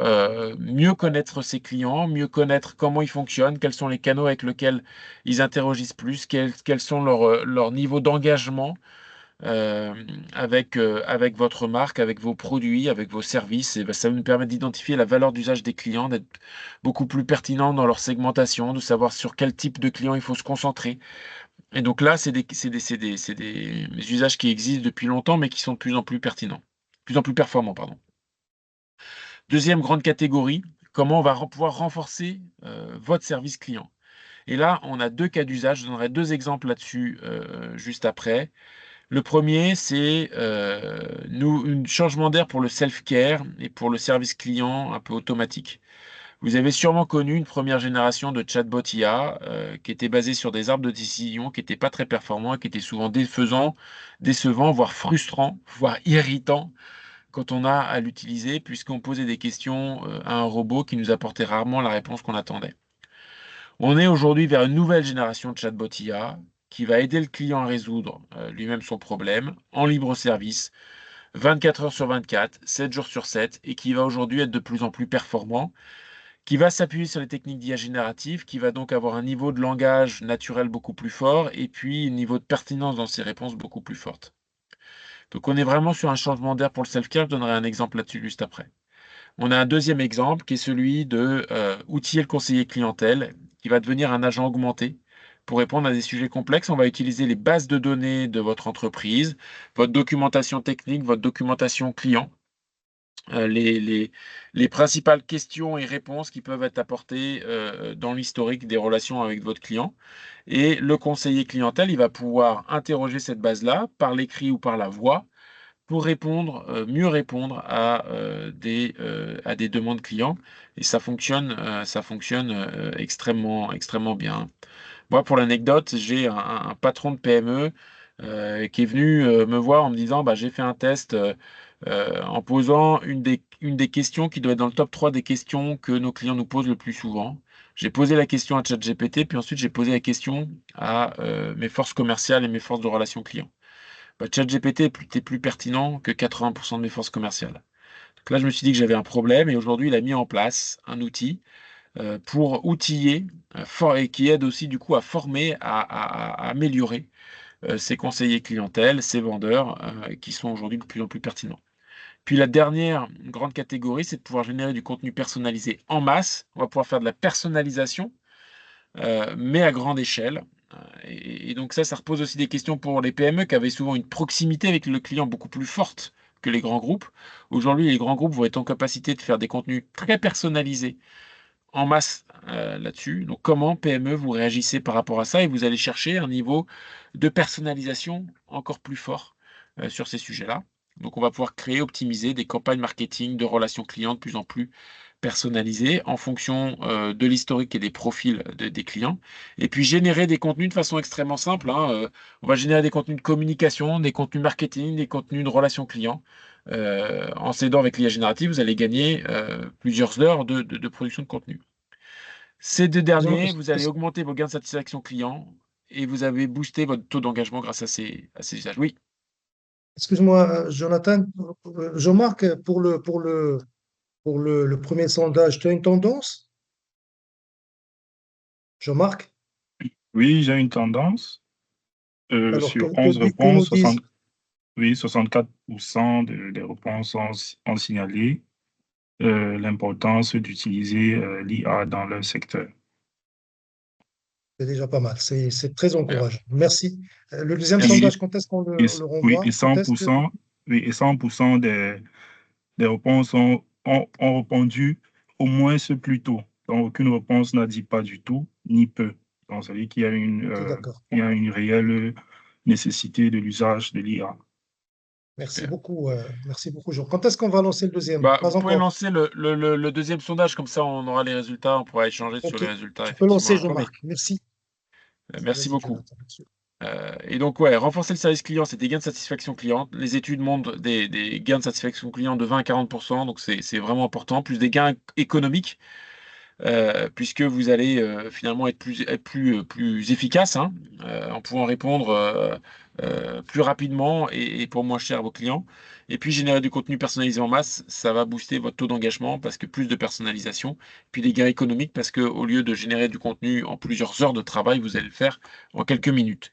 mieux connaître ses clients, mieux connaître comment ils fonctionnent, quels sont les canaux avec lesquels ils interagissent plus, quels sont leurs niveaux d'engagement euh, avec votre marque, avec vos produits, avec vos services. Et ben, ça va nous permettre d'identifier la valeur d'usage des clients, d'être beaucoup plus pertinent dans leur segmentation, de savoir sur quel type de client il faut se concentrer. Et donc là, c'est des usages qui existent depuis longtemps, mais qui sont de plus en plus pertinents, de plus en plus performants, pardon. Deuxième grande catégorie, comment on va pouvoir renforcer votre service client. Et là, on a 2 cas d'usage. Je donnerai 2 exemples là-dessus juste après. Le premier, c'est un changement d'air pour le self-care et pour le service client un peu automatique. Vous avez sûrement connu une première génération de chatbot IA qui était basée sur des arbres de décision qui n'étaient pas très performants et qui étaient souvent décevants, voire frustrants, voire irritants quand on a à l'utiliser, puisqu'on posait des questions à un robot qui nous apportait rarement la réponse qu'on attendait. On est aujourd'hui vers une nouvelle génération de chatbot IA qui va aider le client à résoudre lui-même son problème en libre service, 24 heures sur 24, 7 jours sur 7, et qui va aujourd'hui être de plus en plus performant, qui va s'appuyer sur les techniques d'IA générative, qui va donc avoir un niveau de langage naturel beaucoup plus fort, et puis un niveau de pertinence dans ses réponses beaucoup plus forte. Donc on est vraiment sur un changement d'air pour le self-care, je donnerai un exemple là-dessus juste après. On a un deuxième exemple qui est celui de outiller le conseiller clientèle, qui va devenir un agent augmenté pour répondre à des sujets complexes. On va utiliser les bases de données de votre entreprise, votre documentation technique, votre documentation client, les principales questions et réponses qui peuvent être apportées dans l'historique des relations avec votre client. Et le conseiller clientèle, il va pouvoir interroger cette base-là par l'écrit ou par la voix pour mieux répondre à des demandes clients. Et ça fonctionne extrêmement, extrêmement bien. Moi, pour l'anecdote, j'ai un patron de PME qui est venu me voir en me disant, bah, j'ai fait un test en posant une des questions qui doit être dans le top 3 des questions que nos clients nous posent le plus souvent. J'ai posé la question à ChatGPT, puis ensuite j'ai posé la question à mes forces commerciales et mes forces de relations clients. Bah, ChatGPT était plus pertinent que 80% de mes forces commerciales. Donc là, je me suis dit que j'avais un problème et aujourd'hui, il a mis en place un outil pour outiller et qui aide aussi du coup à former, à améliorer ses conseillers clientèle, ses vendeurs qui sont aujourd'hui de plus en plus pertinents. Puis la dernière grande catégorie, c'est de pouvoir générer du contenu personnalisé en masse. On va pouvoir faire de la personnalisation, mais à grande échelle. Et donc ça repose aussi des questions pour les PME qui avaient souvent une proximité avec le client beaucoup plus forte que les grands groupes. Aujourd'hui, les grands groupes vont être en capacité de faire des contenus très personnalisés en masse là-dessus. Donc comment PME vous réagissez par rapport à ça et vous allez chercher un niveau de personnalisation encore plus fort sur ces sujets-là. Donc on va pouvoir créer, optimiser des campagnes marketing de relations clients de plus en plus personnalisé en fonction de l'historique et des profils des clients. Et puis générer des contenus de façon extrêmement simple, hein. On va générer des contenus de communication, des contenus marketing, des contenus de relations clients. En s'aidant avec l'IA générative, vous allez gagner plusieurs heures de production de contenu. Ces deux derniers, vous allez augmenter vos gains de satisfaction client et vous avez boosté votre taux d'engagement grâce à ces usages. Oui, Excuse-moi, Jonathan, Jean-Marc, le premier sondage, tu as une tendance, Jean-Marc? Oui, j'ai une tendance. Alors, Sur que, 11 que nous réponses, disent, oui, 64% des réponses ont signalé l'importance d'utiliser l'IA dans leur secteur. c'est déjà pas mal, c'est très super. encourageant. Merci. Le deuxième Et, sondage, quand est-ce qu'on et- le oui, renvoie? et Quand est-ce que... 100%, oui, et 100% des réponses ont répondu au moins ce plus tôt. Donc, aucune réponse n'a dit pas du tout, ni peu. Donc, ça veut dire qu'il y a Ok, d'accord. il y a une réelle nécessité de l'usage de l'IA. Super. Merci beaucoup, Jean. Quand est-ce qu'on va lancer le deuxième? Bah, vous Pas pouvez encore. lancer le deuxième sondage, comme ça on aura les résultats, on pourra échanger sur Ok, les résultats tu peux effectivement lancer, à la journée. Jean-Marc. Merci. Merci Vas-y, beaucoup. Jonathan. Merci. Et donc, ouais, renforcer le service client, c'est des gains de satisfaction client. Les études montrent des gains de satisfaction client de 20 à 40%, donc c'est vraiment important, plus des gains économiques. Puisque vous allez finalement plus efficace, hein, en pouvant répondre plus rapidement et pour moins cher à vos clients. Et puis générer du contenu personnalisé en masse, ça va booster votre taux d'engagement parce que plus de personnalisation, puis des gains économiques parce que au lieu de générer du contenu en plusieurs heures de travail, vous allez le faire en quelques minutes.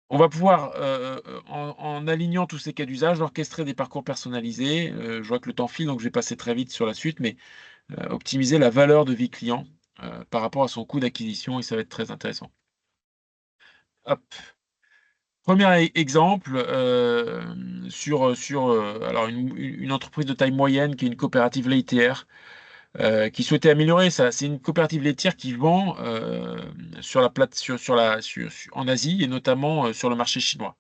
On va pouvoir, en alignant tous ces cas d'usage, orchestrer des parcours personnalisés. Je vois que le temps file, donc je vais passer très vite sur la suite, mais optimiser la valeur de vie client par rapport à son coût d'acquisition et ça va être très intéressant. Hop. Premier exemple sur alors une entreprise de taille moyenne qui est une coopérative laitière qui souhaitait améliorer ça. C'est une coopérative laitière qui vend sur la plate, en Asie et notamment sur le marché chinois.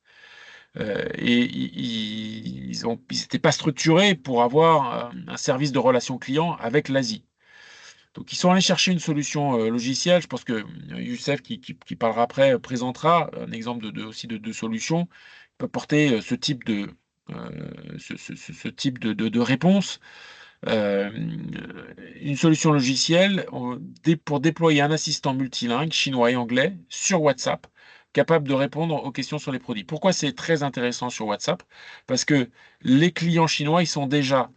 Et ils n'étaient pas structurés pour avoir un service de relation client avec l'Asie. Donc, ils sont allés chercher une solution logicielle. Je pense que Youssef, qui parlera après, présentera un exemple aussi de solution qui peut porter ce type de réponse. Euh, une solution logicielle pour déployer un assistant multilingue, chinois et anglais, sur WhatsApp, capable de répondre aux questions sur les produits. Pourquoi c'est très intéressant sur WhatsApp? Parce que les clients chinois, ils sont déjà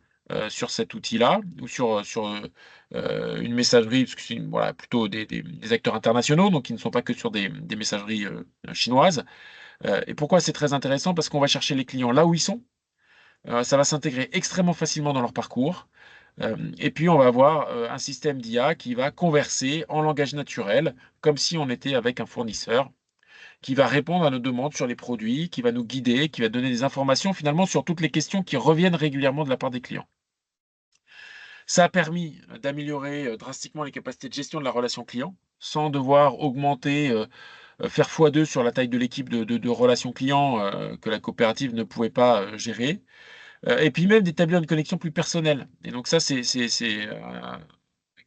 sur cet outil-là, ou sur une messagerie, parce que c'est voilà, plutôt des acteurs internationaux, donc ils ne sont pas que sur des messageries chinoises. Et pourquoi c'est très intéressant? Parce qu'on va chercher les clients là où ils sont. Ça va s'intégrer extrêmement facilement dans leur parcours. Et puis, on va avoir un système d'IA qui va converser en langage naturel, comme si on était avec un fournisseur, qui va répondre à nos demandes sur les produits, qui va nous guider, qui va donner des informations finalement sur toutes les questions qui reviennent régulièrement de la part des clients. Ça a permis d'améliorer drastiquement les capacités de gestion de la relation client, sans devoir augmenter, faire x2 sur la taille de l'équipe de relations clients que la coopérative ne pouvait pas gérer. Et puis même d'établir une connexion plus personnelle. Et donc ça, c'est quelque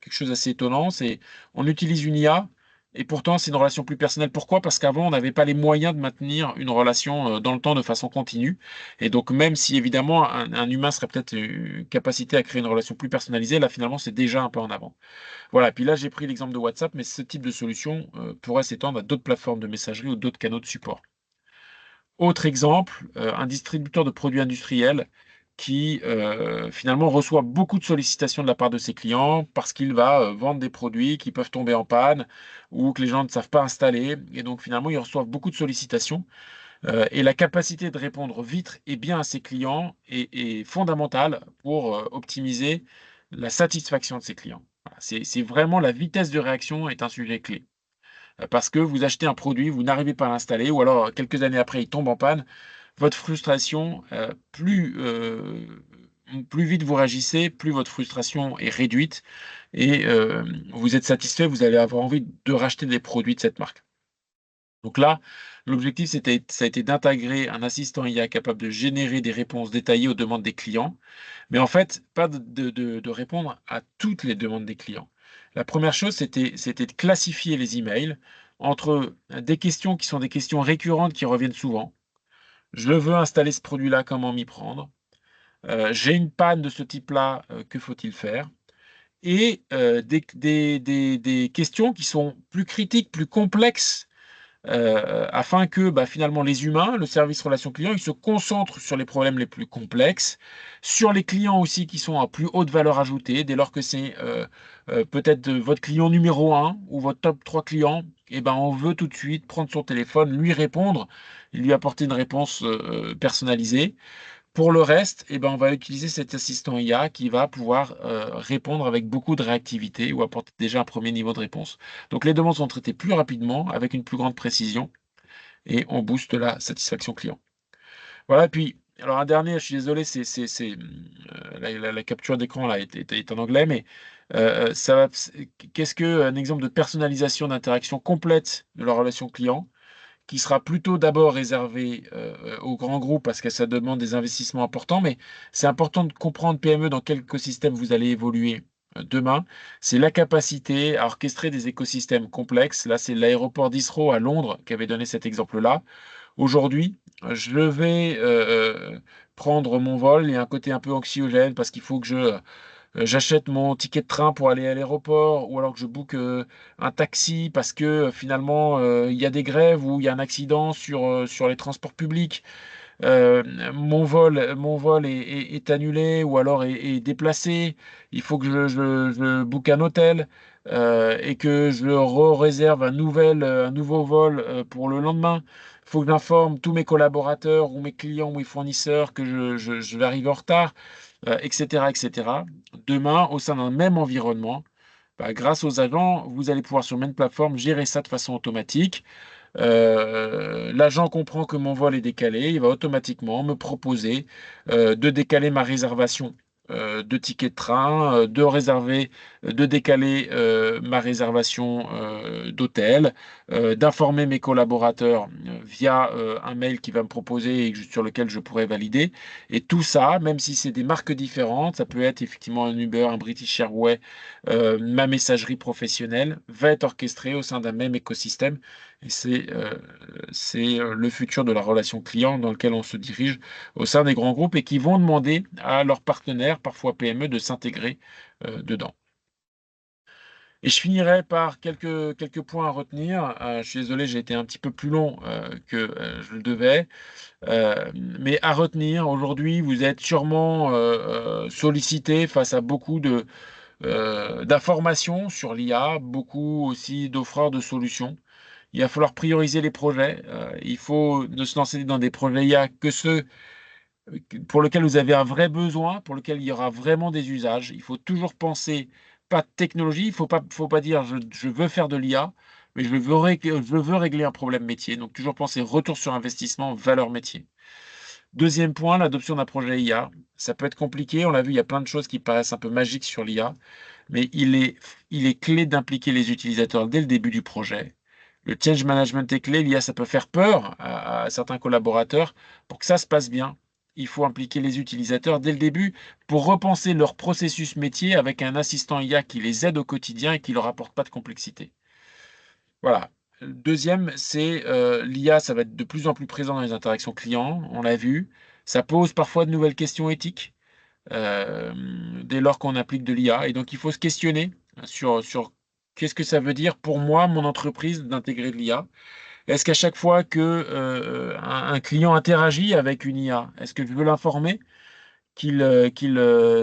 chose d'assez étonnant. C'est on utilise une IA et pourtant c'est une relation plus personnelle. Pourquoi? Parce qu'avant on n'avait pas les moyens de maintenir une relation dans le temps de façon continue. Et donc même si évidemment un humain serait peut-être capacité à créer une relation plus personnalisée, là finalement c'est déjà un peu en avant. Voilà. Puis là j'ai pris l'exemple de WhatsApp, mais ce type de solution pourrait s'étendre à d'autres plateformes de messagerie ou d'autres canaux de support. Autre exemple, un distributeur de produits industriels qui finalement reçoit beaucoup de sollicitations de la part de ses clients parce qu'il va vendre des produits qui peuvent tomber en panne ou que les gens ne savent pas installer. Et donc finalement, ils reçoivent beaucoup de sollicitations. Et la capacité de répondre vite et bien à ses clients est fondamentale pour optimiser la satisfaction de ses clients. Voilà, c'est vraiment la vitesse de réaction est un sujet clé. Parce que vous achetez un produit, vous n'arrivez pas à l'installer, ou alors quelques années après, il tombe en panne, votre frustration, plus vite vous réagissez, plus votre frustration est réduite et vous êtes satisfait, vous allez avoir envie de racheter des produits de cette marque. Donc là, l'objectif, ça a été d'intégrer un assistant IA capable de générer des réponses détaillées aux demandes des clients, mais en fait, pas de répondre à toutes les demandes des clients. La première chose, c'était de classifier les emails entre des questions qui sont des questions récurrentes qui reviennent souvent. Je veux installer ce produit-là, comment m'y prendre? J'ai une panne de ce type-là, que faut-il faire? Et des questions qui sont plus critiques, plus complexes, afin que, bah, finalement les humains, le service relation client, ils se concentrent sur les problèmes les plus complexes, sur les clients aussi qui sont à plus haute valeur ajoutée. Dès lors que c'est, peut-être, votre client numéro 1 ou votre top 3 clients, et ben, on veut tout de suite prendre son téléphone, lui répondre, lui apporter une réponse, personnalisée. Pour le reste, eh ben, on va utiliser cet assistant IA qui va pouvoir répondre avec beaucoup de réactivité ou apporter déjà un premier niveau de réponse. Donc les demandes sont traitées plus rapidement, avec une plus grande précision, et on booste la satisfaction client. Voilà, et puis, alors un dernier, je suis désolé, la capture d'écran là est en anglais, mais qu'est-ce qu'un exemple de personnalisation d'interaction complète de la relation client, qui sera plutôt d'abord réservé aux grands groupes parce que ça demande des investissements importants, mais c'est important de comprendre PME dans quel écosystème vous allez évoluer demain. C'est la capacité à orchestrer des écosystèmes complexes. Là, c'est l'aéroport d'Heathrow à Londres qui avait donné cet exemple-là. Aujourd'hui, je vais prendre mon vol. Il y a un côté un peu anxiogène parce qu'il faut que j'achète mon ticket de train pour aller à l'aéroport, ou alors que je book un taxi parce que finalement il y a des grèves ou il y a un accident sur les transports publics. Mon vol est annulé ou alors est déplacé. Il faut que je book un hôtel et que je réserve un nouveau vol pour le lendemain. Il faut que j'informe tous mes collaborateurs ou mes clients ou mes fournisseurs que je vais arriver en retard, etc., etc. Demain, au sein d'un même environnement, bah, grâce aux agents, vous allez pouvoir sur une même plateforme gérer ça de façon automatique. L'agent comprend que mon vol est décalé, il va automatiquement me proposer de décaler ma réservation de ticket de train, de décaler ma réservation d'hôtel, d'informer mes collaborateurs via un mail qui va me proposer et sur lequel je pourrais valider. Et tout ça, même si c'est des marques différentes, ça peut être effectivement un Uber, un British Airways, ma messagerie professionnelle, va être orchestrée au sein d'un même écosystème. Et c'est le futur de la relation client dans lequel on se dirige au sein des grands groupes et qui vont demander à leurs partenaires, parfois PME, de s'intégrer dedans. Et je finirai par quelques points à retenir. Je suis désolé, j'ai été un petit peu plus long que je le devais. Mais à retenir, aujourd'hui, vous êtes sûrement sollicité face à beaucoup d'informations sur l'IA, beaucoup aussi d'offreurs de solutions. Il va falloir prioriser les projets. Il faut ne se lancer dans des projets IA que ceux pour lesquels vous avez un vrai besoin, pour lesquels il y aura vraiment des usages. Il faut toujours penser, pas de technologie, il faut pas dire je veux faire de l'IA, mais je veux régler un problème métier. Donc toujours penser retour sur investissement, valeur métier. Deuxième point, l'adoption d'un projet IA. Ça peut être compliqué, on l'a vu, il y a plein de choses qui paraissent un peu magiques sur l'IA, mais il est clé d'impliquer les utilisateurs dès le début du projet. Le change management est clé, l'IA, ça peut faire peur à certains collaborateurs. Pour que ça se passe bien, il faut impliquer les utilisateurs dès le début pour repenser leur processus métier avec un assistant IA qui les aide au quotidien et qui ne leur apporte pas de complexité. Voilà. Deuxième, c'est l'IA, ça va être de plus en plus présent dans les interactions clients, on l'a vu. Ça pose parfois de nouvelles questions éthiques euh, dès lors qu'on applique de l'IA. Et donc, il faut se questionner sur qu'est-ce que ça veut dire pour moi, mon entreprise, d'intégrer de l'IA. Est-ce qu'à chaque fois que un client interagit avec une IA, est-ce que je veux l'informer qu'il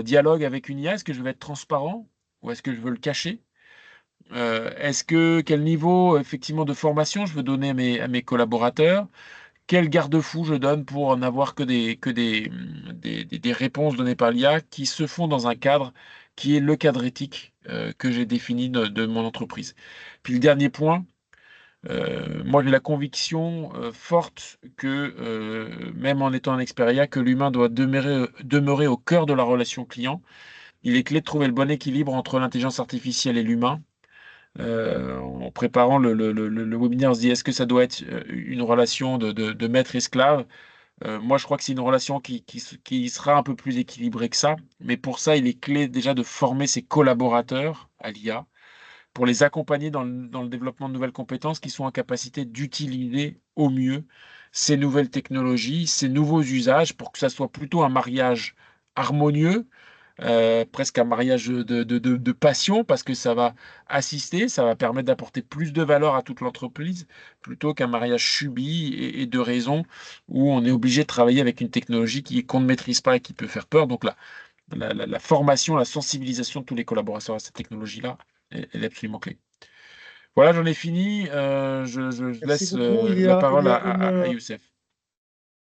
dialogue avec une IA? Est-ce que je veux être transparent ou est-ce que je veux le cacher? Quel niveau effectivement de formation je veux donner à mes collaborateurs? Quel garde-fou je donne pour n'avoir que des réponses données par l'IA qui se font dans un cadre qui est le cadre éthique que j'ai défini de mon entreprise. Puis le dernier point, moi j'ai la conviction forte que même en étant un expert IA, que l'humain doit demeurer au cœur de la relation client. Il est clé de trouver le bon équilibre entre l'intelligence artificielle et l'humain. en préparant le webinaire, on se dit est-ce que ça doit être une relation de maître-esclave? Moi, je crois que c'est une relation qui sera un peu plus équilibrée que ça. Mais pour ça, il est clé déjà de former ses collaborateurs à l'IA pour les accompagner dans le développement de nouvelles compétences qui sont en capacité d'utiliser au mieux ces nouvelles technologies, ces nouveaux usages pour que ça soit plutôt un mariage harmonieux, presque un mariage de passion parce que ça va assister, ça va permettre d'apporter plus de valeur à toute l'entreprise plutôt qu'un mariage subi et de raison où on est obligé de travailler avec une technologie qu'on ne maîtrise pas et qui peut faire peur. Donc là, la formation, la sensibilisation de tous les collaborateurs à cette technologie-là, elle est absolument clé. Voilà, j'en ai fini. Je Merci laisse beaucoup. la parole Il y a à Youssef.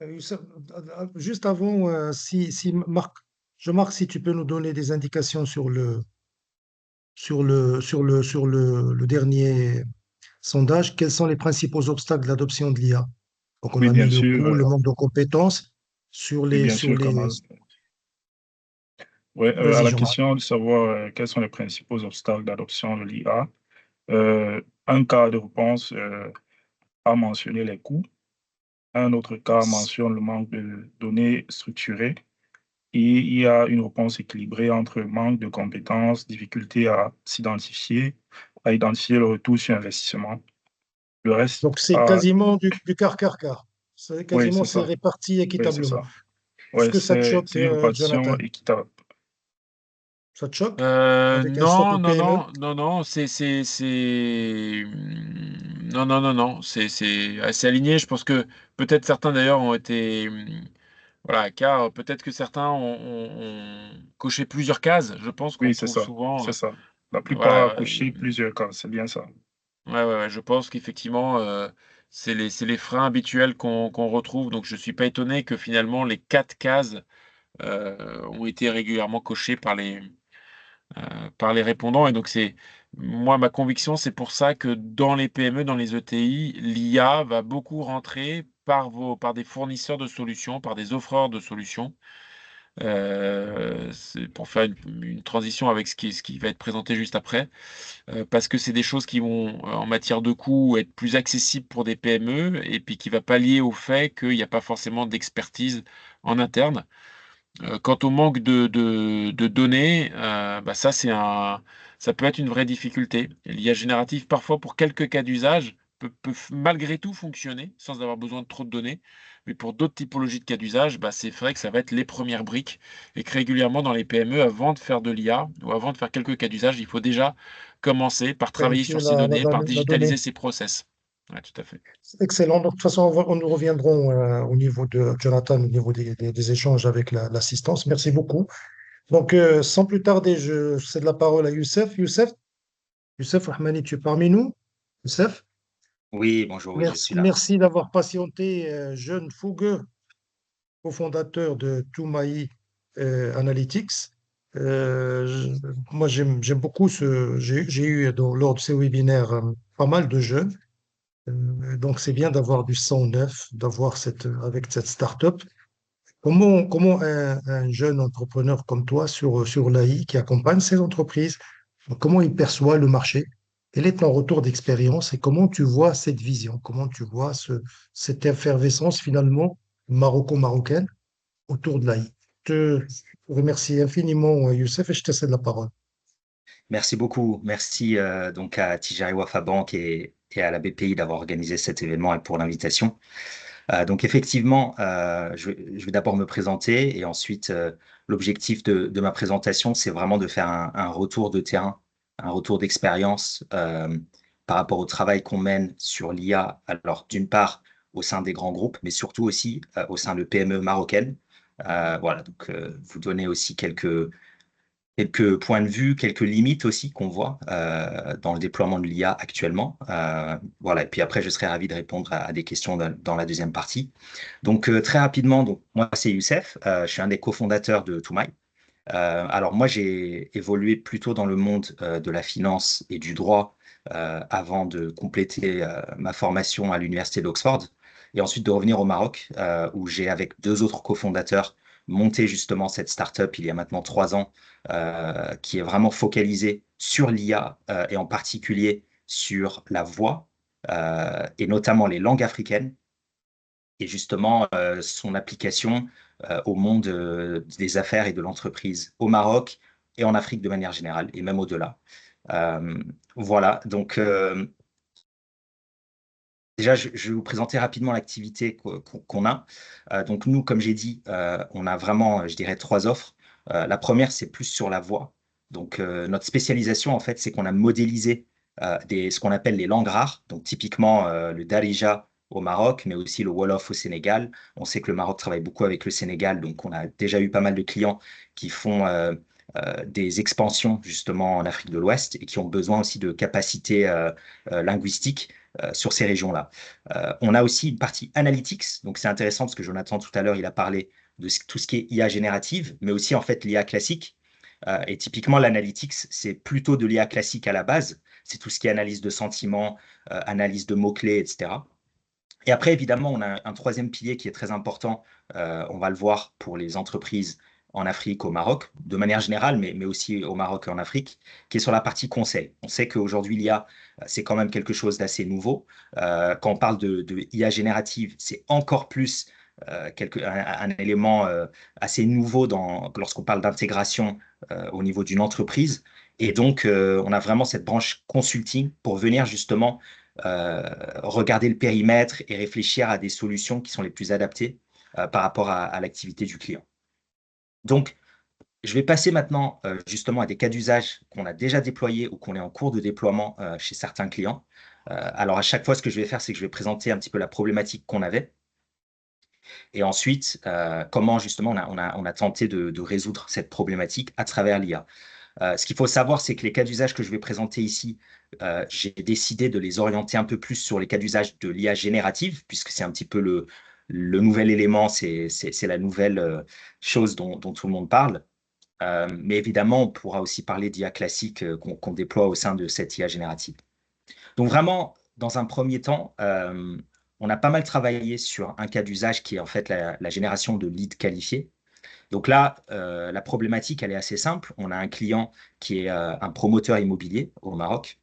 Youssef, juste avant, si Marc, Marc, si tu peux nous donner des indications le dernier sondage, quels sont les principaux obstacles de l'adoption de l'IA? Donc, on Oui, a mis bien le sûr, coût, le manque de compétences oui, bien sûr, Kamal. Ouais, à Vas-y, la Jean-Marc. question de savoir quels sont les principaux obstacles d'adoption de l'IA, un cas de réponse a mentionné les coûts, un autre cas mentionne le manque de données structurées, et il y a une réponse équilibrée entre manque de compétences, difficulté à identifier le retour sur investissement. Le reste, Donc, c'est quasiment du quart-quart-quart. oui, c'est C'est ça. réparti Oui, c'est équitablement. ça. Est-ce Ouais, que ça te choque, c'est une répartition Jonathan? équitable. Ça te choque avec un Non, socle non, PME? non, non, non, non, non, non, non, c'est assez aligné. Je pense que peut-être certains d'ailleurs ont été, voilà, car peut-être que certains ont coché plusieurs cases. Je pense qu'on Oui, c'est trouve ça. souvent, C'est ça. La plupart a voilà, coché plusieurs cas. C'est bien ça. ouais, ouais, ouais, je pense qu'effectivement, c'est les freins habituels qu'on retrouve. Donc, je suis pas étonné que finalement les quatre cases ont été régulièrement cochées par les répondants. Et donc, moi, ma conviction, c'est pour ça que dans les PME, dans les ETI, l'IA va beaucoup rentrer par des fournisseurs de solutions, par des offreurs de solutions. C'est pour faire une transition avec ce qui va être présenté juste après, parce que c'est des choses qui vont, en matière de coûts, être plus accessibles pour des PME et puis qui va pallier au fait qu'il n'y a pas forcément d'expertise en interne. Quant au manque de données, bah, ça peut être une vraie difficulté. L'IA générative, parfois, pour quelques cas d'usage, peut malgré tout fonctionner sans avoir besoin de trop de données. Mais pour d'autres typologies de cas d'usage, bah, c'est vrai que ça va être les premières briques et que régulièrement dans les PME, avant de faire de l'IA ou avant de faire quelques cas d'usage, il faut déjà commencer par travailler Vérifier sur ces données, par la donnée. digitaliser ces process. Ouais, tout à fait. Excellent. Donc, de toute façon, nous reviendrons au niveau de Jonathan, au niveau des échanges avec l'assistance. Merci beaucoup. Donc, sans plus tarder, je cède la parole à Youssef. Youssef Rahmani, tu es parmi nous? Youssef, Oui, bonjour, oui, je suis là. merci d'avoir patienté, jeune fougueux, cofondateur de Toumaï Analytics. Moi, j'aime beaucoup j'ai eu lors de ces webinaires pas mal de jeunes. Donc, c'est bien d'avoir du sang neuf, avec cette start-up. Comment un jeune entrepreneur comme toi sur l'AI qui accompagne ces entreprises, comment il perçoit le marché? Quel est ton retour d'expérience et comment tu vois cette vision? Comment tu vois cette effervescence finalement maroco-marocaine autour de l'AI? Je te remercie infiniment, Youssef, et je te cède la parole. Merci beaucoup. Merci donc à Tijari Wafa Bank et à la BPI d'avoir organisé cet événement et pour l'invitation. Donc effectivement, je vais d'abord me présenter et ensuite l'objectif de ma présentation, c'est vraiment de faire un retour de terrain, un retour d'expérience par rapport au travail qu'on mène sur l'IA. Alors d'une part au sein des grands groupes, mais surtout aussi au sein de PME marocaines. Voilà, donc vous donner aussi quelques points de vue, quelques limites aussi qu'on voit dans le déploiement de l'IA actuellement. Voilà, et puis après, je serai ravi de répondre à des questions dans la deuxième partie. Donc, très rapidement, donc, moi, c'est Youssef, je suis un des cofondateurs de Toumaï. Alors, moi, j'ai évolué plutôt dans le monde de la finance et du droit avant de compléter ma formation à l'Université d'Oxford et ensuite de revenir au Maroc où j'ai, avec deux autres cofondateurs, monté justement cette startup il y a maintenant 3 ans qui est vraiment focalisée sur l'IA et en particulier sur la voix et notamment les langues africaines et justement son application au monde des affaires et de l'entreprise au Maroc et en Afrique de manière générale et même au-delà. Voilà, donc déjà, je vais vous présenter rapidement l'activité qu'on a. Donc nous, comme j'ai dit, on a vraiment, je dirais, 3 offres. La première, c'est plus sur la voix. Donc notre spécialisation, en fait, c'est qu'on a modélisé ce qu'on appelle les langues rares. Donc typiquement le Darija au Maroc, mais aussi le Wolof au Sénégal. On sait que le Maroc travaille beaucoup avec le Sénégal, donc on a déjà eu pas mal de clients qui font des expansions justement en Afrique de l'Ouest et qui ont besoin aussi de capacités linguistiques sur ces régions-là. On a aussi une partie analytics, donc c'est intéressant parce que Jonathan tout à l'heure il a parlé de tout ce qui est IA générative, mais aussi en fait l'IA classique. Et typiquement l'analytics, c'est plutôt de l'IA classique à la base, c'est tout ce qui est analyse de sentiments, analyse de mots-clés, etc. Et après, évidemment, on a un troisième pilier qui est très important, on va le voir pour les entreprises en Afrique, au Maroc, de manière générale, mais aussi au Maroc et en Afrique, qui est sur la partie conseil. On sait qu'aujourd'hui, l'IA, c'est quand même quelque chose d'assez nouveau. Quand on parle de IA générative, c'est encore plus un élément assez nouveau lorsqu'on parle d'intégration au niveau d'une entreprise. Et donc, on a vraiment cette branche consulting pour venir justement regarder le périmètre et réfléchir à des solutions qui sont les plus adaptées par rapport à l'activité du client. Donc, je vais passer maintenant justement à des cas d'usage qu'on a déjà déployés ou qu'on est en cours de déploiement chez certains clients. Alors, à chaque fois, ce que je vais faire, c'est que je vais présenter un petit peu la problématique qu'on avait. Et ensuite, comment justement on a tenté de résoudre cette problématique à travers l'IA. Ce qu'il faut savoir, c'est que les cas d'usage que je vais présenter ici, j'ai décidé de les orienter un peu plus sur les cas d'usage de l'IA générative, puisque c'est un petit peu le nouvel élément, c'est la nouvelle chose dont tout le monde parle. Mais évidemment, on pourra aussi parler d'IA classique qu'on déploie au sein de cette IA générative. Donc vraiment, dans un premier temps, on a pas mal travaillé sur un cas d'usage qui est en fait la génération de leads qualifiés. Donc là, la problématique, elle est assez simple. On a un client qui est un promoteur immobilier au Maroc,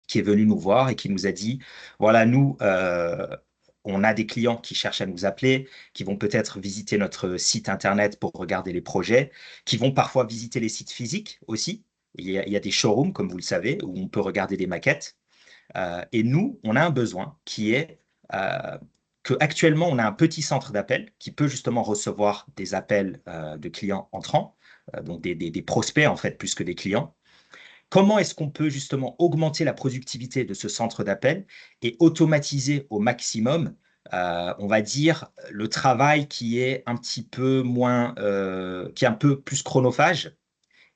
qui est venu nous voir et qui nous a dit, voilà, nous, on a des clients qui cherchent à nous appeler, qui vont peut-être visiter notre site Internet pour regarder les projets, qui vont parfois visiter les sites physiques aussi. Il y a des showrooms, comme vous le savez, où on peut regarder des maquettes. Et nous, on a un besoin qui est qu'actuellement, on a un petit centre d'appel qui peut justement recevoir des appels de clients entrants, donc des prospects en fait, plus que des clients. Comment est-ce qu'on peut justement augmenter la productivité de ce centre d'appel et automatiser au maximum, on va dire, le travail qui est un petit peu moins, qui est un peu plus chronophage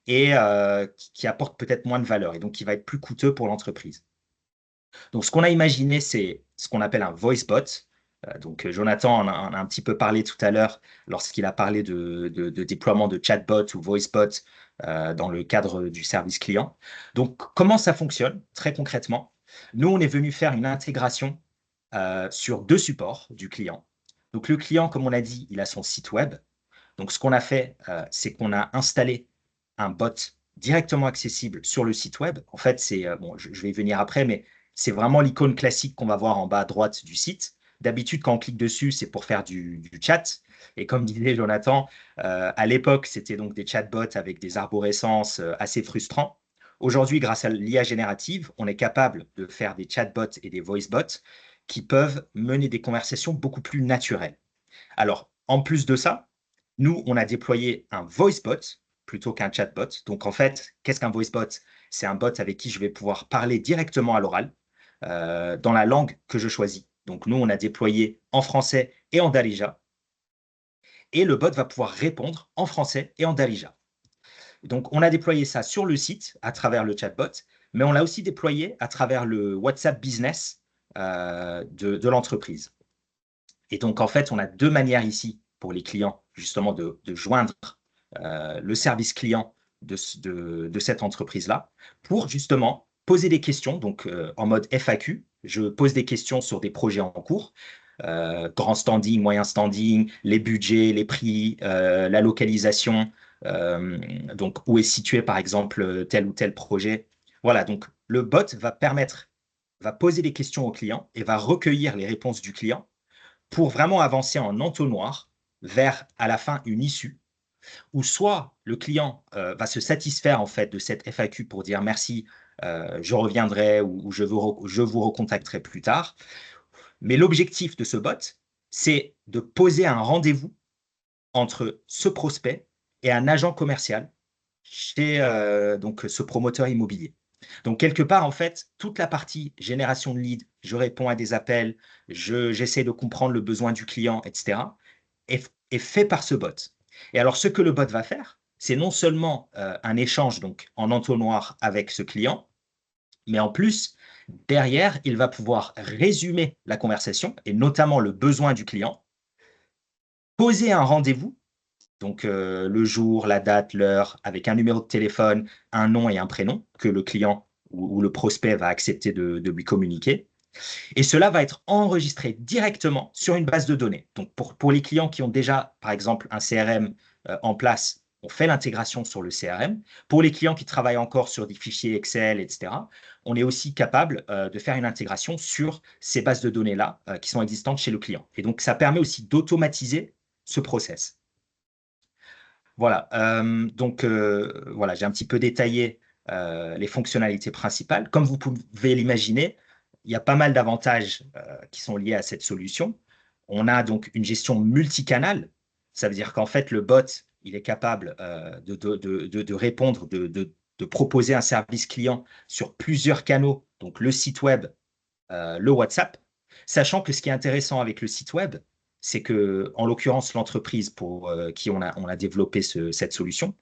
et qui apporte peut-être moins de valeur et donc qui va être plus coûteux pour l'entreprise. Donc, ce qu'on a imaginé, c'est ce qu'on appelle un voice bot. Donc, Jonathan en a un petit peu parlé tout à l'heure lorsqu'il a parlé de déploiement de chatbot ou voice bot dans le cadre du service client. Donc, comment ça fonctionne très concrètement? Nous, on est venu faire une intégration sur 2 supports du client. Donc, le client, comme on a dit, il a son site web. Donc, ce qu'on a fait, c'est qu'on a installé un bot directement accessible sur le site web. En fait, c'est, bon, je vais y venir après, mais c'est vraiment l'icône classique qu'on va voir en bas à droite du site. D'habitude, quand on clique dessus, c'est pour faire du chat. Et comme disait Jonathan, à l'époque, c'était donc des chatbots avec des arborescences assez frustrants. Aujourd'hui, grâce à l'IA générative, on est capable de faire des chatbots et des voicebots qui peuvent mener des conversations beaucoup plus naturelles. Alors, en plus de ça, nous, on a déployé un voicebot plutôt qu'un chatbot. Donc, en fait, qu'est-ce qu'un voicebot? C'est un bot avec qui je vais pouvoir parler directement à l'oral dans la langue que je choisis. Donc, nous, on a déployé en français et en Darija. Et le bot va pouvoir répondre en français et en Darija. Donc, on a déployé ça sur le site à travers le chatbot, mais on l'a aussi déployé à travers le WhatsApp Business de l'entreprise. Et donc, en fait, on a 2 manières ici pour les clients, justement, de joindre le service client de cette entreprise-là pour, justement, poser des questions, donc en mode FAQ. Je pose des questions sur des projets en cours, grand standing, moyen standing, les budgets, les prix, la localisation, donc où est situé par exemple tel ou tel projet. Voilà, donc le bot va poser des questions au client et va recueillir les réponses du client pour vraiment avancer en entonnoir vers à la fin une issue où soit le client va se satisfaire en fait de cette FAQ pour dire merci, je reviendrai ou je vous recontacterai plus tard. Mais l'objectif de ce bot, c'est de poser un rendez-vous entre ce prospect et un agent commercial chez donc ce promoteur immobilier. Donc, quelque part, en fait, toute la partie génération de leads, je réponds à des appels, j'essaie de comprendre le besoin du client, etc., est fait par ce bot. Et alors, ce que le bot va faire, c'est non seulement un échange donc en entonnoir avec ce client, mais en plus, derrière, il va pouvoir résumer la conversation et notamment le besoin du client, poser un rendez-vous, donc le jour, la date, l'heure, avec un numéro de téléphone, un nom et un prénom que le client ou le prospect va accepter de lui communiquer. Et cela va être enregistré directement sur une base de données. Donc pour les clients qui ont déjà, par exemple, un CRM en place, on fait l'intégration sur le CRM. Pour les clients qui travaillent encore sur des fichiers Excel, etc., on est aussi capable de faire une intégration sur ces bases de données-là qui sont existantes chez le client. Et donc, ça permet aussi d'automatiser ce process. Voilà, donc voilà, j'ai un petit peu détaillé les fonctionnalités principales. Comme vous pouvez l'imaginer, il y a pas mal d'avantages qui sont liés à cette solution. On a donc une gestion multicanale. Ça veut dire qu'en fait, le bot, il est capable de répondre, de proposer un service client sur plusieurs canaux, donc le site web, le WhatsApp, sachant que ce qui est intéressant avec le site web, c'est que, en l'occurrence, l'entreprise pour qui on a développé cette solution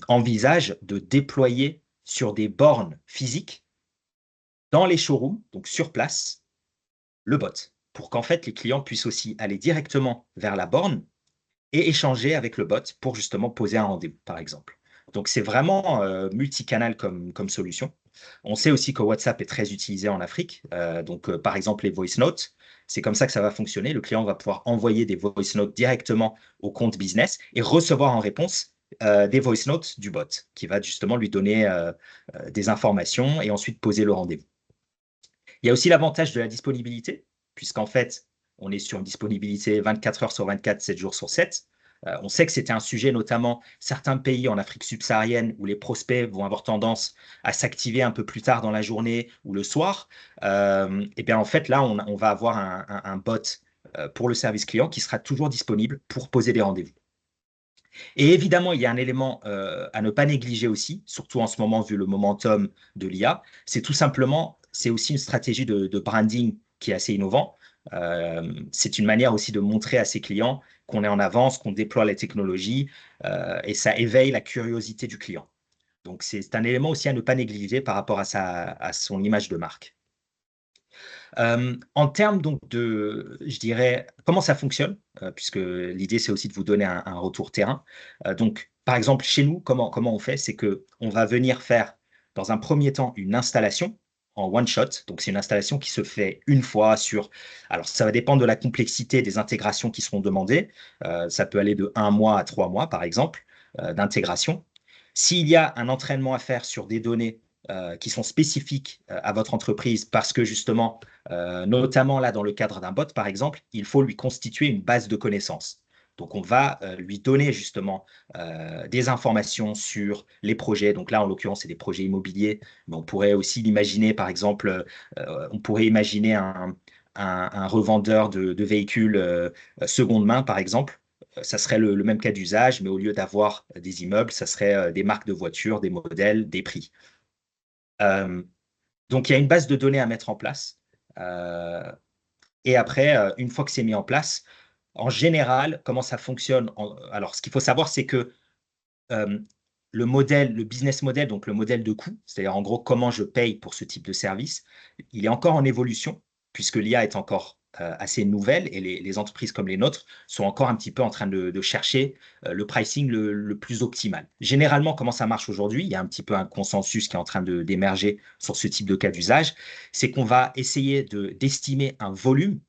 envisage de déployer sur des bornes physiques dans les showrooms, donc sur place, le bot, pour qu'en fait les clients puissent aussi aller directement vers la borne et échanger avec le bot pour justement poser un rendez-vous, par exemple. Donc, c'est vraiment multicanal comme solution. On sait aussi que WhatsApp est très utilisé en Afrique. Donc, par exemple, les voice notes, c'est comme ça que ça va fonctionner. Le client va pouvoir envoyer des voice notes directement au compte business et recevoir en réponse des voice notes du bot qui va justement lui donner des informations et ensuite poser le rendez-vous. Il y a aussi l'avantage de la disponibilité, puisqu'en fait, on est sur une disponibilité 24 heures sur 24, 7 jours sur 7. On sait que c'était un sujet, notamment certains pays en Afrique subsaharienne, où les prospects vont avoir tendance à s'activer un peu plus tard dans la journée ou le soir. Et bien en fait, là, on va avoir un bot pour le service client qui sera toujours disponible pour poser des rendez-vous. Et évidemment, il y a un élément à ne pas négliger aussi, surtout en ce moment, vu le momentum de l'IA, c'est tout simplement, c'est aussi une stratégie de branding qui est assez innovant. C'est une manière aussi de montrer à ses clients qu'on est en avance, qu'on déploie les technologies, et ça éveille la curiosité du client. Donc, c'est un élément aussi à ne pas négliger par rapport à son image de marque. En termes donc je dirais, comment ça fonctionne, puisque l'idée, c'est aussi de vous donner un retour terrain. Donc, par exemple, chez nous, comment on fait? C'est qu'on va venir faire, dans un premier temps, une installation en one shot. Donc, c'est une installation qui se fait une fois sur… Alors, ça va dépendre de la complexité des intégrations qui seront demandées. Ça peut aller de 1 mois à 3 mois, par exemple, d'intégration. S'il y a un entraînement à faire sur des données qui sont spécifiques à votre entreprise parce que justement, notamment là dans le cadre d'un bot par exemple, il faut lui constituer une base de connaissances. Donc on va lui donner justement des informations sur les projets. Donc là en l'occurrence c'est des projets immobiliers, mais on pourrait aussi l'imaginer par exemple, on pourrait imaginer un revendeur de véhicules seconde main par exemple. Ça serait le même cas d'usage, mais au lieu d'avoir des immeubles, ça serait des marques de voitures, des modèles, des prix. Donc, il y a une base de données à mettre en place. Et après, une fois que c'est mis en place, en général, comment ça fonctionne? Alors, ce qu'il faut savoir, c'est que le business model, donc le modèle de coût, c'est-à-dire en gros comment je paye pour ce type de service, il est encore en évolution, puisque l'IA est encore assez nouvelle et les entreprises comme les nôtres sont encore un petit peu en train de chercher le pricing le plus optimal. Généralement, comment ça marche aujourd'hui? Il y a un petit peu un consensus qui est en train d'émerger sur ce type de cas d'usage, c'est qu'on va essayer d'estimer un volume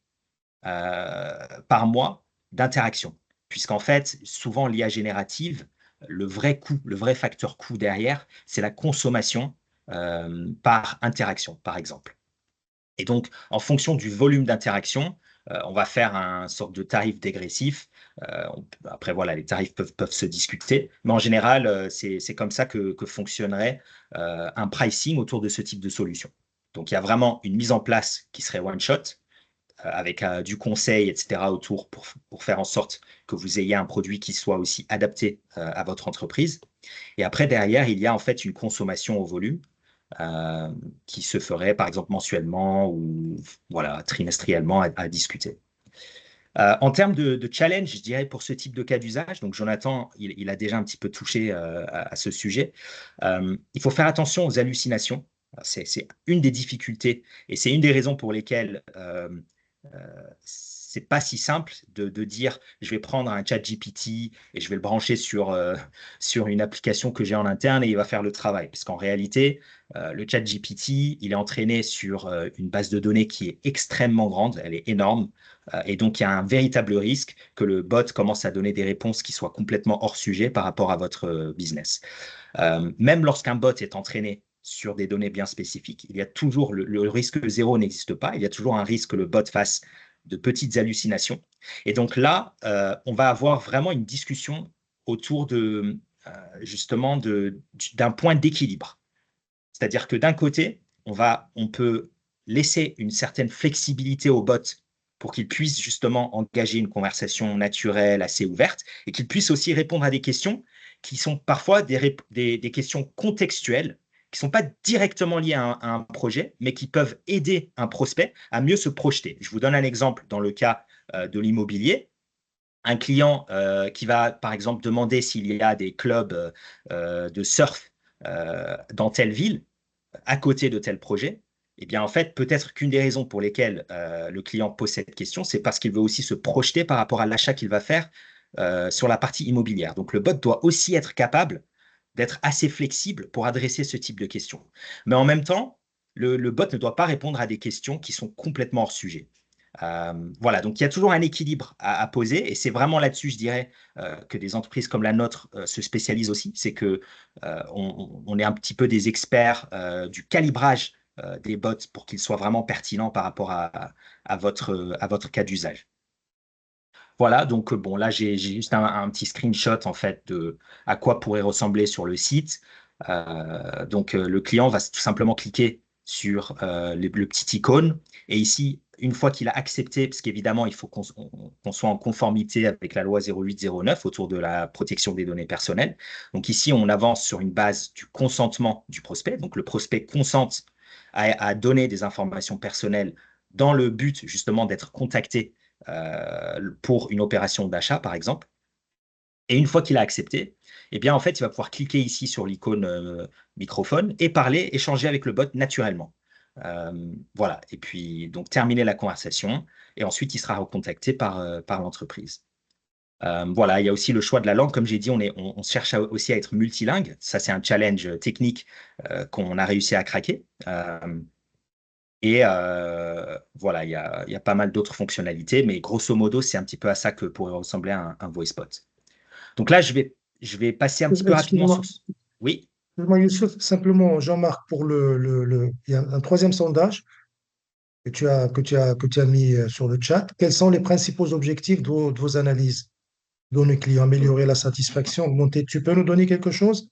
par mois d'interaction, puisqu'en fait, souvent l'IA générative le vrai coût, le vrai facteur coût derrière, c'est la consommation par interaction, par exemple. Et donc, en fonction du volume d'interaction, on va faire un sorte de tarif dégressif. Après, voilà, les tarifs peuvent se discuter, mais en général, c'est comme ça que fonctionnerait un pricing autour de ce type de solution. Donc, il y a vraiment une mise en place qui serait one shot, avec du conseil, etc. autour pour faire en sorte que vous ayez un produit qui soit aussi adapté à votre entreprise. Et après, derrière, il y a en fait une consommation au volume qui se ferait par exemple mensuellement ou voilà, trimestriellement à discuter. En termes de challenge, je dirais pour ce type de cas d'usage, donc Jonathan, il a déjà un petit peu touché à ce sujet, il faut faire attention aux hallucinations. C'est une des difficultés et c'est une des raisons pour lesquelles c'est pas si simple de dire je vais prendre un chat GPT et je vais le brancher sur une application que j'ai en interne et il va faire le travail. Parce qu'en réalité, le chat GPT, il est entraîné sur une base de données qui est extrêmement grande, elle est énorme. Et donc, il y a un véritable risque que le bot commence à donner des réponses qui soient complètement hors sujet par rapport à votre business. Même lorsqu'un bot est entraîné sur des données bien spécifiques, il y a toujours le risque zéro n'existe pas. Il y a toujours un risque que le bot fasse de petites hallucinations. Et donc là, on va avoir vraiment une discussion autour de justement d'un point d'équilibre. C'est-à-dire que d'un côté, on peut laisser une certaine flexibilité au bot pour qu'il puisse justement engager une conversation naturelle, assez ouverte, et qu'il puisse aussi répondre à des questions qui sont parfois des questions contextuelles, qui ne sont pas directement liées à un projet, mais qui peuvent aider un prospect à mieux se projeter. Je vous donne un exemple dans le cas de l'immobilier. Un client qui va, par exemple, demander s'il y a des clubs de surf dans telle ville, à côté de tel projet, eh bien, en fait, peut-être qu'une des raisons pour lesquelles le client pose cette question, c'est parce qu'il veut aussi se projeter par rapport à l'achat qu'il va faire sur la partie immobilière. Donc, le bot doit aussi être capable d'être assez flexible pour adresser ce type de questions. Mais en même temps, le bot ne doit pas répondre à des questions qui sont complètement hors sujet. Voilà, donc il y a toujours un équilibre à poser et c'est vraiment là-dessus, je dirais, que des entreprises comme la nôtre se spécialisent aussi. C'est que on est un petit peu des experts du calibrage des bots pour qu'ils soient vraiment pertinents par rapport à votre cas d'usage. Voilà, donc bon, là j'ai juste un petit screenshot en fait de à quoi pourrait ressembler sur le site. Donc le client va tout simplement cliquer sur le petit icône et ici, une fois qu'il a accepté, parce qu'évidemment il faut qu'on soit en conformité avec la loi 0809 autour de la protection des données personnelles. Donc ici, on avance sur une base du consentement du prospect. Donc le prospect consente à donner des informations personnelles dans le but justement d'être contacté pour une opération d'achat, par exemple. Et une fois qu'il a accepté, eh bien, en fait, il va pouvoir cliquer ici sur l'icône microphone et parler, échanger avec le bot naturellement. Voilà. Et puis, donc, terminer la conversation. Et ensuite, il sera recontacté par l'entreprise. Voilà, il y a aussi le choix de la langue. Comme j'ai dit, on cherche aussi à être multilingue. Ça, c'est un challenge technique qu'on a réussi à craquer. Et voilà, il y a pas mal d'autres fonctionnalités, mais grosso modo, c'est un petit peu à ça que pourrait ressembler un voice bot. Donc là, je vais passer un petit peu rapidement Excuse-moi, sur... Oui, excuse-moi, Youssouf, simplement, Jean-Marc, pour il y a un troisième sondage que tu as mis sur le chat. Quels sont les principaux objectifs de vos analyses? Donner client, améliorer la satisfaction, augmenter. Tu peux nous donner quelque chose?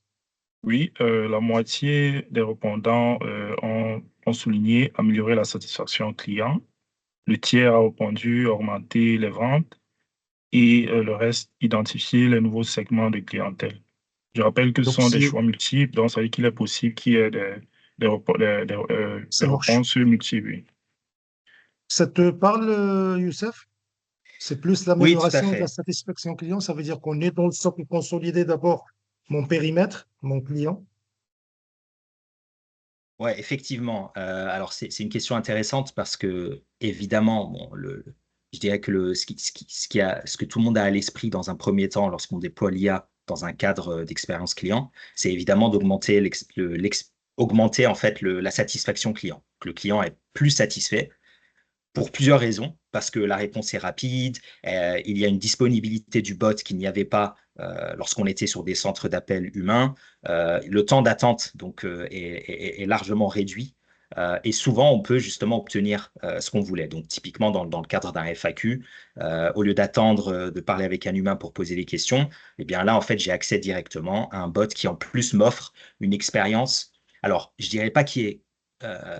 oui, la moitié des répondants ont souligné améliorer la satisfaction client. Le tiers a répondu augmenter les ventes et le reste identifier les nouveaux segments de clientèle. Je rappelle que ce Donc, sont des choix multiples, donc ça veut dire qu'il est possible qu'il y ait des ça marche. réponses multiples. Oui. Ça te parle, Youssef? C'est plus oui, tout à l'amélioration de la fait. satisfaction client. Ça veut dire qu'on est dans le socle consolidé d'abord mon périmètre, mon client. Ouais, effectivement. Alors, c'est une question intéressante parce que, évidemment, bon, je dirais que ce que tout le monde a à l'esprit dans un premier temps lorsqu'on déploie l'IA dans un cadre d'expérience client, c'est évidemment d'augmenter augmenter en fait la satisfaction client. Que le client est plus satisfait pour plusieurs raisons, parce que la réponse est rapide, il y a une disponibilité du bot qu'il n'y avait pas lorsqu'on était sur des centres d'appel humains, le temps d'attente donc est largement réduit. Et souvent, on peut justement obtenir ce qu'on voulait. Donc, typiquement, dans le cadre d'un FAQ, au lieu d'attendre de parler avec un humain pour poser des questions, eh bien là, en fait, j'ai accès directement à un bot qui, en plus, m'offre une expérience. Alors, je dirais pas qui est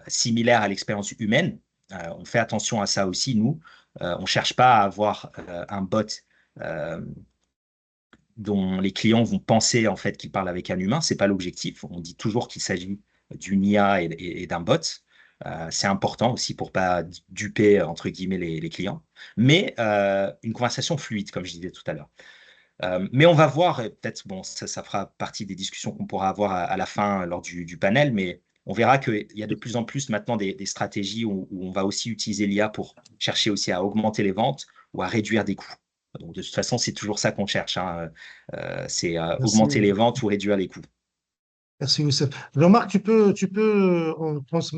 similaire à l'expérience humaine. On fait attention à ça aussi, nous. On ne cherche pas à avoir un bot euh, dont les clients vont penser en fait qu'il parle avec un humain. C'est pas l'objectif. On dit toujours qu'il s'agit d'une IA et d'un bot. C'est important aussi pour pas duper entre guillemets les clients. Mais une conversation fluide, comme je disais tout à l'heure. Mais on va voir, et peut-être, bon, ça fera partie des discussions qu'on pourra avoir à la fin lors du panel, mais on verra qu'il y a de plus en plus maintenant des stratégies où on va aussi utiliser l'IA pour chercher aussi à augmenter les ventes ou à réduire des coûts. Donc, de toute façon, c'est toujours ça qu'on cherche, hein. C'est Merci. augmenter les ventes ou réduire les coûts. Merci, Youssef. Jean-Marc, tu peux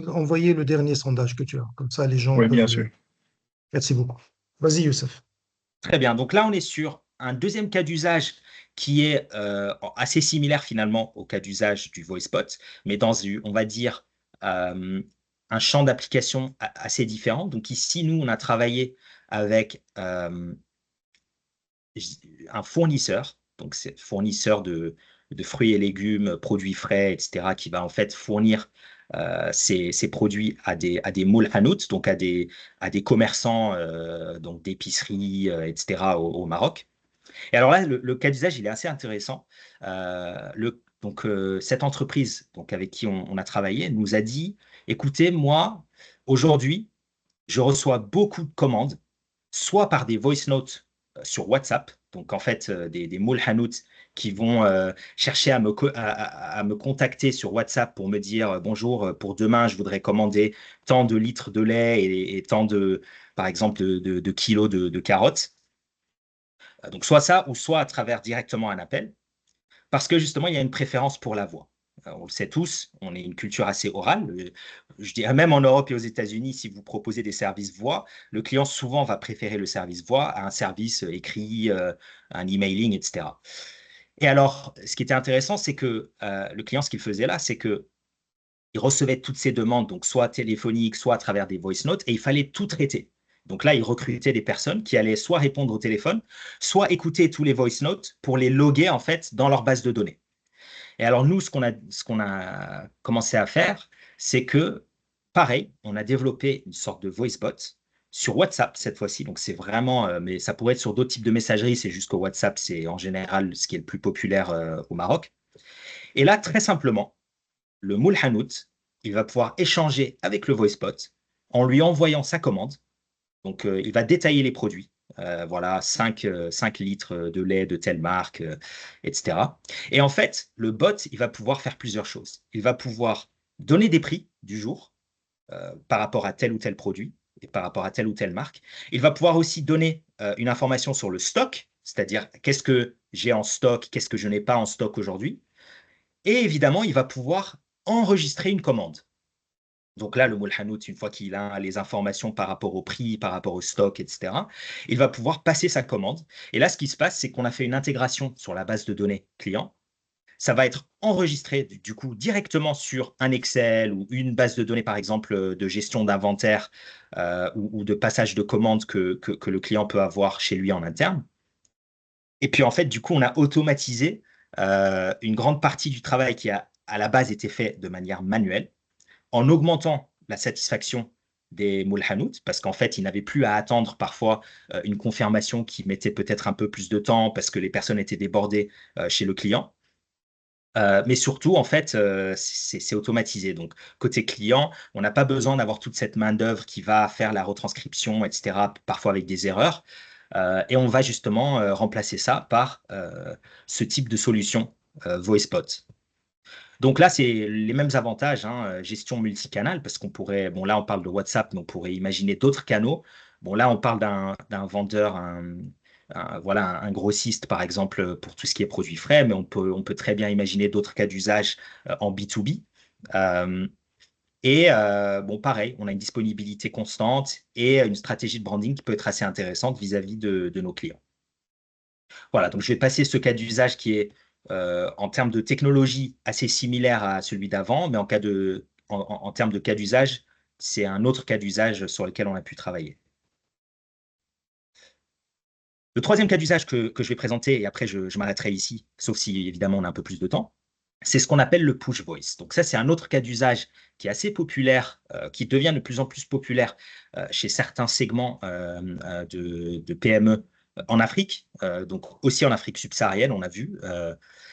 envoyer le dernier sondage que tu as. Comme ça, les gens Oui, bien peuvent sûr. le. Merci beaucoup. Vas-y, Youssef. Très bien. Donc là, on est sur un deuxième cas d'usage qui est assez similaire finalement au cas d'usage du VoiceBot, mais dans, on va dire, euh, un champ d'application assez différent. Donc ici, nous, on a travaillé avec un fournisseur, donc c'est fournisseur de fruits et légumes, produits frais, etc., qui va en fait fournir ces produits à des moules hanout, donc à des commerçants donc d'épicerie, etc., au Maroc. Et alors là, le cas d'usage, il est assez intéressant. Cette entreprise donc, avec qui on a travaillé nous a dit, écoutez, moi, aujourd'hui, je reçois beaucoup de commandes, soit par des voice notes sur WhatsApp, donc en fait des moules hanout qui vont chercher à me contacter sur WhatsApp pour me dire bonjour, pour demain, je voudrais commander tant de litres de lait et tant de, par exemple, de kilos de carottes. Donc soit ça, ou soit à travers directement un appel, parce que justement, il y a une préférence pour la voix. On le sait tous, on est une culture assez orale. Je dirais même en Europe et aux États-Unis, si vous proposez des services voix, le client souvent va préférer le service voix à un service écrit, un emailing, etc. Et alors, ce qui était intéressant, c'est que le client, ce qu'il faisait là, c'est que il recevait toutes ces demandes, donc soit téléphoniques, soit à travers des voice notes, et il fallait tout traiter. Donc là, il recrutait des personnes qui allaient soit répondre au téléphone, soit écouter tous les voice notes pour les loguer en fait dans leur base de données. Et alors nous, ce qu'on a commencé à faire, c'est que, pareil, on a développé une sorte de voice bot sur WhatsApp cette fois-ci. Donc c'est vraiment, mais ça pourrait être sur d'autres types de messageries, c'est juste que WhatsApp, c'est en général ce qui est le plus populaire au Maroc. Et là, très simplement, le moule hanout, il va pouvoir échanger avec le voicebot en lui envoyant sa commande. Donc, il va détailler les produits. Voilà, 5 litres de lait de telle marque, etc. Et en fait, le bot, il va pouvoir faire plusieurs choses. Il va pouvoir donner des prix du jour par rapport à tel ou tel produit et par rapport à telle ou telle marque. Il va pouvoir aussi donner une information sur le stock, c'est-à-dire qu'est-ce que j'ai en stock, qu'est-ce que je n'ai pas en stock aujourd'hui. Et évidemment, il va pouvoir enregistrer une commande. Donc là, le moule hanout, une fois qu'il a les informations par rapport au prix, par rapport au stock, etc., il va pouvoir passer sa commande. Et là, ce qui se passe, c'est qu'on a fait une intégration sur la base de données client. Ça va être enregistré du coup directement sur un Excel ou une base de données, par exemple, de gestion d'inventaire ou de passage de commande que le client peut avoir chez lui en interne. Et puis en fait, du coup, on a automatisé une grande partie du travail qui a à la base été fait de manière manuelle en augmentant la satisfaction des moules hanout, parce qu'en fait, ils n'avaient plus à attendre parfois une confirmation qui mettait peut-être un peu plus de temps parce que les personnes étaient débordées chez le client. Mais surtout, en fait, c'est automatisé. Donc, côté client, on n'a pas besoin d'avoir toute cette main-d'œuvre qui va faire la retranscription, etc., parfois avec des erreurs. Et on va justement remplacer ça par ce type de solution VoiceBot. Donc là, c'est les mêmes avantages, hein, gestion multicanal, parce qu'on pourrait, bon là on parle de WhatsApp, mais on pourrait imaginer d'autres canaux. Bon là, on parle d'un vendeur, voilà, un grossiste par exemple pour tout ce qui est produits frais, mais on peut très bien imaginer d'autres cas d'usage en B2B. Euh, bon, pareil, on a une disponibilité constante et une stratégie de branding qui peut être assez intéressante vis-à-vis de nos clients. Voilà, donc je vais passer ce cas d'usage qui est en termes de technologie assez similaire à celui d'avant, mais en termes de cas d'usage, c'est un autre cas d'usage sur lequel on a pu travailler. Le troisième cas d'usage que je vais présenter, et après je m'arrêterai ici, sauf si évidemment on a un peu plus de temps, c'est ce qu'on appelle le push voice. Donc ça, c'est un autre cas d'usage qui est assez populaire, qui devient de plus en plus populaire chez certains segments de PME en Afrique, donc aussi en Afrique subsaharienne, on a vu.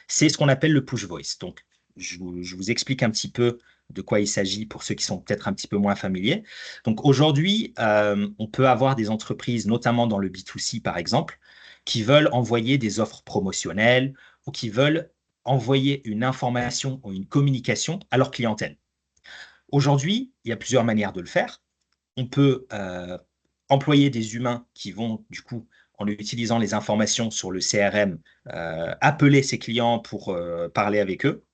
C'est ce qu'on appelle le push voice. Donc je vous explique un petit peu de quoi il s'agit pour ceux qui sont peut-être un petit peu moins familiers. Donc aujourd'hui, on peut avoir des entreprises, notamment dans le B2C par exemple, qui veulent envoyer des offres promotionnelles ou qui veulent envoyer une information ou une communication à leur clientèle. Aujourd'hui, il y a plusieurs manières de le faire. On peut employer des humains qui vont, du coup, en utilisant les informations sur le CRM, appeler ses clients pour parler avec eux.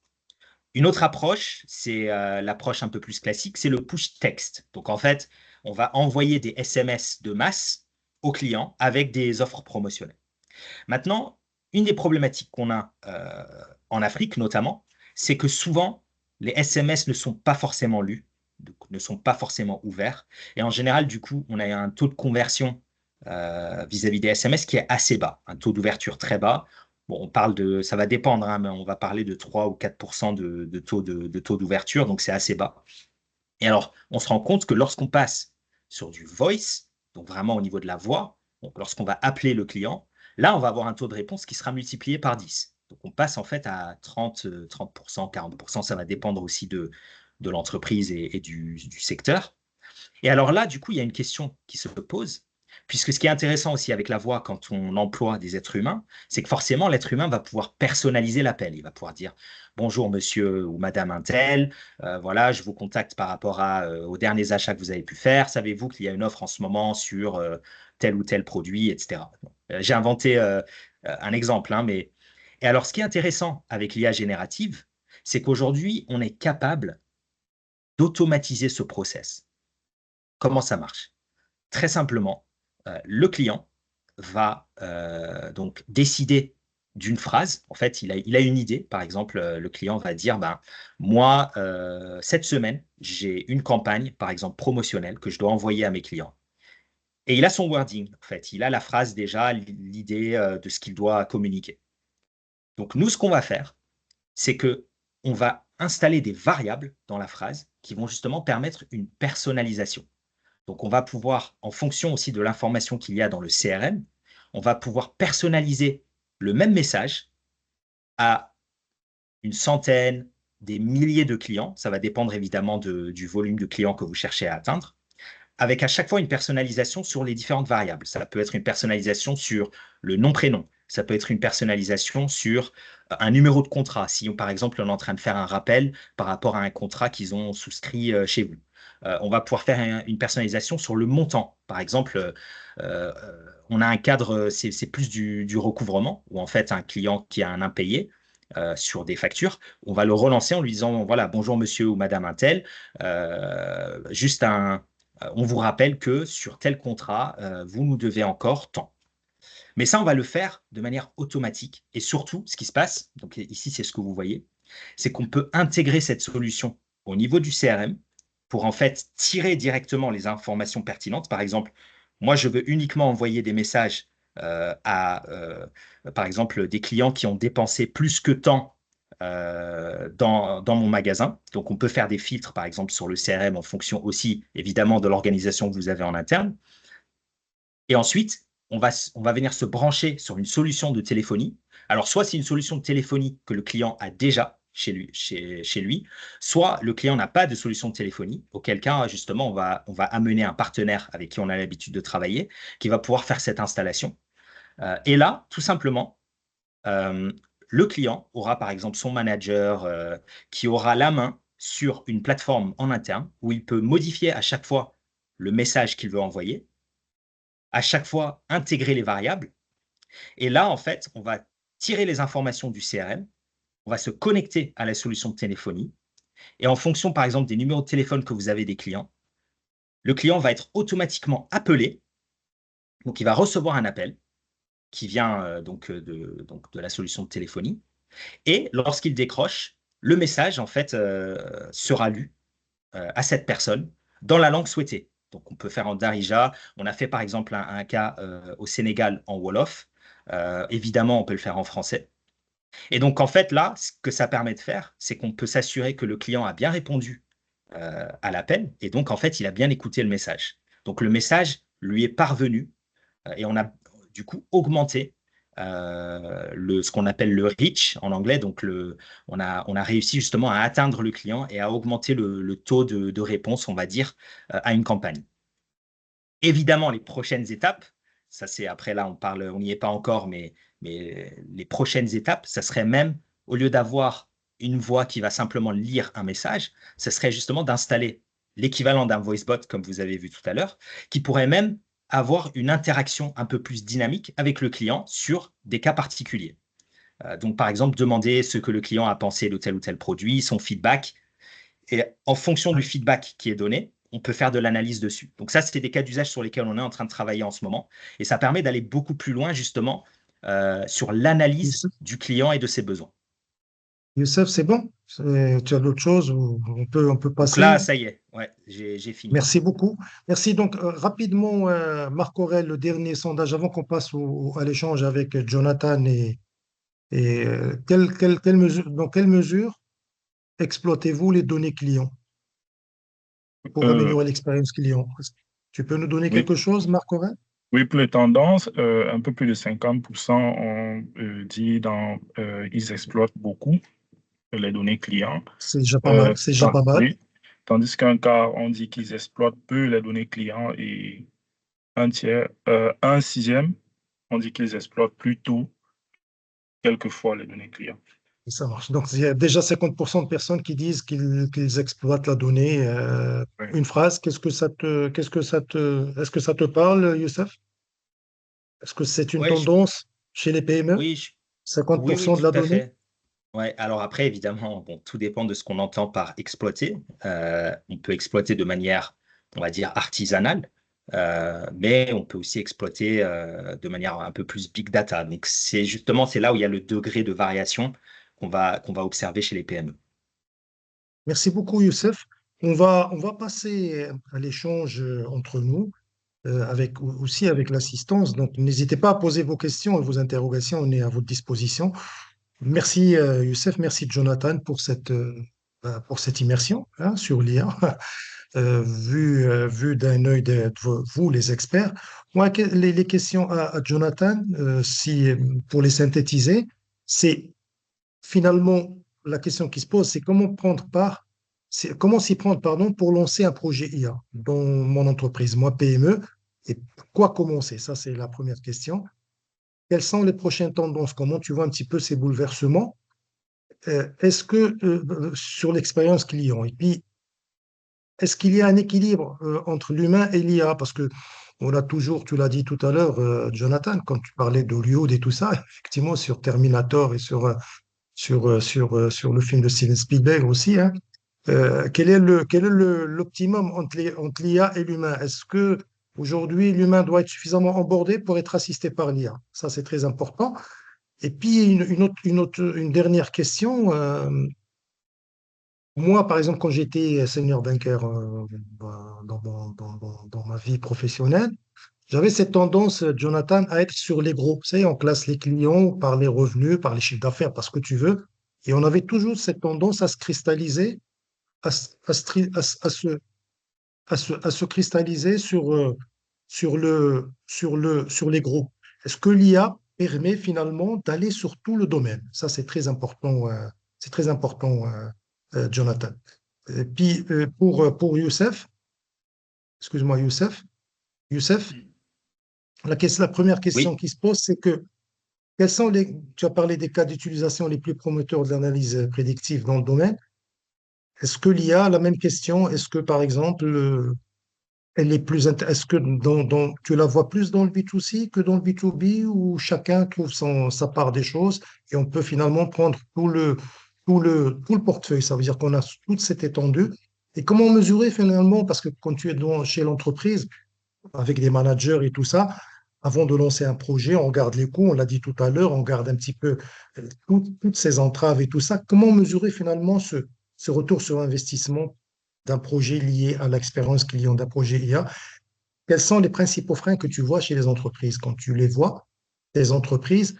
Une autre approche, c'est l'approche un peu plus classique, c'est le push text. Donc, en fait, on va envoyer des SMS de masse aux clients avec des offres promotionnelles. Maintenant, une des problématiques qu'on a en Afrique notamment, c'est que souvent, les SMS ne sont pas forcément lus, donc ne sont pas forcément ouverts. Et en général, du coup, on a un taux de conversion vis-à-vis des SMS qui est assez bas, un taux d'ouverture très bas. Bon, on parle de, ça va dépendre, hein, mais on va parler de 3 ou 4% de taux d'ouverture, donc c'est assez bas. Et alors, on se rend compte que lorsqu'on passe sur du voice, donc vraiment au niveau de la voix, donc lorsqu'on va appeler le client, là, on va avoir un taux de réponse qui sera multiplié par 10. Donc, on passe en fait à 30%, 40%, ça va dépendre aussi de l'entreprise et du secteur. Et alors là, du coup, il y a une question qui se pose, puisque ce qui est intéressant aussi avec la voix quand on emploie des êtres humains, c'est que forcément, l'être humain va pouvoir personnaliser l'appel. Il va pouvoir dire bonjour monsieur ou madame Untel, voilà, je vous contacte par rapport aux derniers achats que vous avez pu faire. Savez-vous qu'il y a une offre en ce moment sur tel ou tel produit, etc. J'ai inventé un exemple, hein, mais. Et alors, ce qui est intéressant avec l'IA générative, c'est qu'aujourd'hui, on est capable d'automatiser ce process. Comment ça marche? Très simplement, le client va donc décider d'une phrase. En fait, il a une idée. Par exemple, le client va dire, ben, moi, cette semaine, j'ai une campagne, par exemple, promotionnelle que je dois envoyer à mes clients. Et il a son wording, en fait. Il a la phrase déjà, l'idée de ce qu'il doit communiquer. Donc, nous, ce qu'on va faire, c'est que on va installer des variables dans la phrase qui vont justement permettre une personnalisation. Donc, on va pouvoir, en fonction aussi de l'information qu'il y a dans le CRM, on va pouvoir personnaliser le même message à une centaine, des milliers de clients. Ça va dépendre évidemment du volume de clients que vous cherchez à atteindre, avec à chaque fois une personnalisation sur les différentes variables. Ça peut être une personnalisation sur le nom-prénom. Ça peut être une personnalisation sur un numéro de contrat. Si, par exemple, on est en train de faire un rappel par rapport à un contrat qu'ils ont souscrit chez vous. On va pouvoir faire une personnalisation sur le montant. Par exemple, euh, on a un cadre, c'est plus du recouvrement, où en fait, un client qui a un impayé sur des factures, on va le relancer en lui disant, voilà, bonjour monsieur ou madame Untel, juste on vous rappelle que sur tel contrat, vous nous devez encore tant. Mais ça, on va le faire de manière automatique. Et surtout, ce qui se passe, donc ici, c'est ce que vous voyez, c'est qu'on peut intégrer cette solution au niveau du CRM pour en fait tirer directement les informations pertinentes. Par exemple, moi, je veux uniquement envoyer des messages par exemple, des clients qui ont dépensé plus que tant dans mon magasin. Donc, on peut faire des filtres, par exemple, sur le CRM en fonction aussi, évidemment, de l'organisation que vous avez en interne. Et ensuite, on va venir se brancher sur une solution de téléphonie. Alors, soit c'est une solution de téléphonie que le client a déjà chez lui, soit le client n'a pas de solution de téléphonie, auquel cas, justement, on va amener un partenaire avec qui on a l'habitude de travailler, qui va pouvoir faire cette installation. Et là, tout simplement, euh, le client aura, par exemple, son manager qui aura la main sur une plateforme en interne où il peut modifier à chaque fois le message qu'il veut envoyer, à chaque fois intégrer les variables. Et là, en fait, on va tirer les informations du CRM, on va se connecter à la solution de téléphonie. Et en fonction, par exemple, des numéros de téléphone que vous avez des clients, le client va être automatiquement appelé. Donc, il va recevoir un appel. qui vient donc de la solution de téléphonie. Et lorsqu'il décroche, le message, en fait, sera lu à cette personne dans la langue souhaitée. Donc, on peut faire en Darija. On a fait, par exemple, un cas au Sénégal en Wolof. Évidemment, on peut le faire en français. Et donc, en fait, là, ce que ça permet de faire, c'est qu'on peut s'assurer que le client a bien répondu à l'appel. Et donc, en fait, il a bien écouté le message. Donc, le message lui est parvenu et on a du coup augmenté ce qu'on appelle le reach en anglais. Donc, on a réussi justement à atteindre le client et à augmenter le taux de réponse, on va dire, à une campagne. Évidemment, les prochaines étapes, ça c'est après là, on n'y est pas encore, mais les prochaines étapes, ça serait même, au lieu d'avoir une voix qui va simplement lire un message, ce serait justement d'installer l'équivalent d'un voicebot, comme vous avez vu tout à l'heure, qui pourrait même avoir une interaction un peu plus dynamique avec le client sur des cas particuliers. Donc, par exemple, demander ce que le client a pensé de tel ou tel produit, son feedback. Et en fonction du feedback qui est donné, on peut faire de l'analyse dessus. Donc ça, c'est des cas d'usage sur lesquels on est en train de travailler en ce moment. Et ça permet d'aller beaucoup plus loin, justement, sur l'analyse Youssef, du client et de ses besoins. Youssef, c'est bon? Tu as d'autres choses où on peut Donc là, passer? ça y est, ouais, j'ai fini. Merci beaucoup. Merci. Donc, rapidement, Marc Aurèle, le dernier sondage, avant qu'on passe à l'échange avec Jonathan dans quelle mesure exploitez-vous les données clients pour Euh, améliorer l'expérience client? Tu peux nous donner oui, quelque chose, Marc Aurèle? oui, pour les tendances, un peu plus de 50% ont dit ils exploitent beaucoup les données clients. C'est déjà pas mal. C'est déjà pas mal. Oui, tandis qu'un quart ont dit qu'ils exploitent peu les données clients et un sixième ont dit qu'ils exploitent plutôt quelquefois les données clients. Ça marche. Donc, il y a déjà 50% de personnes qui disent qu'ils exploitent la donnée. Oui, Une phrase, est-ce que ça te parle, Youssef? Est-ce que c'est une Ouais, tendance chez les PME? oui, oui, 50% de tout la à donnée? fait. Ouais, alors après, évidemment, bon, tout dépend de ce qu'on entend par exploiter. On peut exploiter de manière, on va dire, artisanale, mais on peut aussi exploiter de manière un peu plus big data. Donc, c'est là où il y a le degré de variation qu'on va observer chez les PME. Merci beaucoup, Youssef. On va passer à l'échange entre nous, aussi avec l'assistance. Donc, n'hésitez pas à poser vos questions et vos interrogations. On est à votre disposition. Merci, Youssef. Merci, Jonathan, pour cette immersion hein, sur l'IA, vue d'un œil de vous, les experts. Moi, les questions à Jonathan, pour les synthétiser, c'est finalement, la question qui se pose, c'est comment s'y prendre, pardon, pour lancer un projet IA dans mon entreprise, moi PME, et quoi commencer? Ça, c'est la première question. Quelles sont les prochaines tendances? Comment tu vois un petit peu ces bouleversements? Est-ce que sur l'expérience client, et puis est-ce qu'il y a un équilibre entre l'humain et l'IA? Parce que on a toujours, tu l'as dit tout à l'heure, Jonathan, quand tu parlais d'Hollywood et tout ça, effectivement, sur Terminator et sur le film de Steven Spielberg aussi, hein. Quel est l'optimum entre l'IA et l'humain? Est-ce que aujourd'hui l'humain doit être suffisamment embordé pour être assisté par l'IA? Ça, c'est très important. Et puis une dernière question. Moi, par exemple, quand j'étais senior banker dans ma vie professionnelle, j'avais cette tendance, Jonathan, à être sur les gros. Tu sais, on classe les clients par les revenus, par les chiffres d'affaires, par ce que tu veux. Et on avait toujours cette tendance à se cristalliser, à, se- à se tri- à se cristalliser sur les gros. Est-ce que l'IA permet finalement d'aller sur tout le domaine? Ça, c'est très important, Jonathan. Et puis, pour Youssef, excuse-moi, Youssef, la première question Oui, qui se pose, c'est que tu as parlé des cas d'utilisation les plus promoteurs de l'analyse prédictive dans le domaine. Est-ce que l'IA a la même question? Est-ce que, par exemple, est-ce que tu la vois plus dans le B2C que dans le B2B où chacun trouve sa part des choses et on peut finalement prendre tout le portefeuille. Ça veut dire qu'on a toute cette étendue. Et comment mesurer finalement, parce que quand tu es chez l'entreprise, avec des managers et tout ça, avant de lancer un projet, on regarde les coûts, on l'a dit tout à l'heure, on regarde un petit peu toutes ces entraves et tout ça. Comment mesurer finalement ce retour sur investissement d'un projet lié à l'expérience client d'un projet IA? Quels sont les principaux freins que tu vois chez les entreprises quand tu les vois, les entreprises?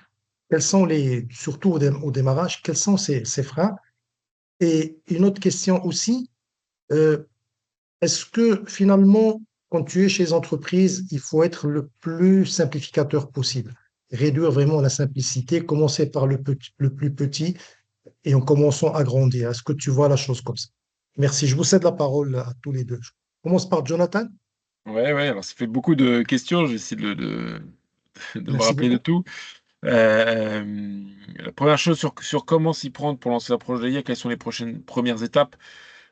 Quels sont surtout au démarrage, quels sont ces freins? Et une autre question aussi, euh, est-ce que finalement, quand tu es chez les entreprises, il faut être le plus simplificateur possible, réduire vraiment la simplicité, commencer par le plus petit et en commençant à grandir. Est-ce que tu vois la chose comme ça? Merci. Je vous cède la parole à tous les deux. Je commence par Jonathan. Ouais, ouais, alors ça fait beaucoup de questions, j'essaie de me Merci rappeler de beaucoup. tout. La première chose sur comment s'y prendre pour lancer un projet IA, quelles sont les premières étapes?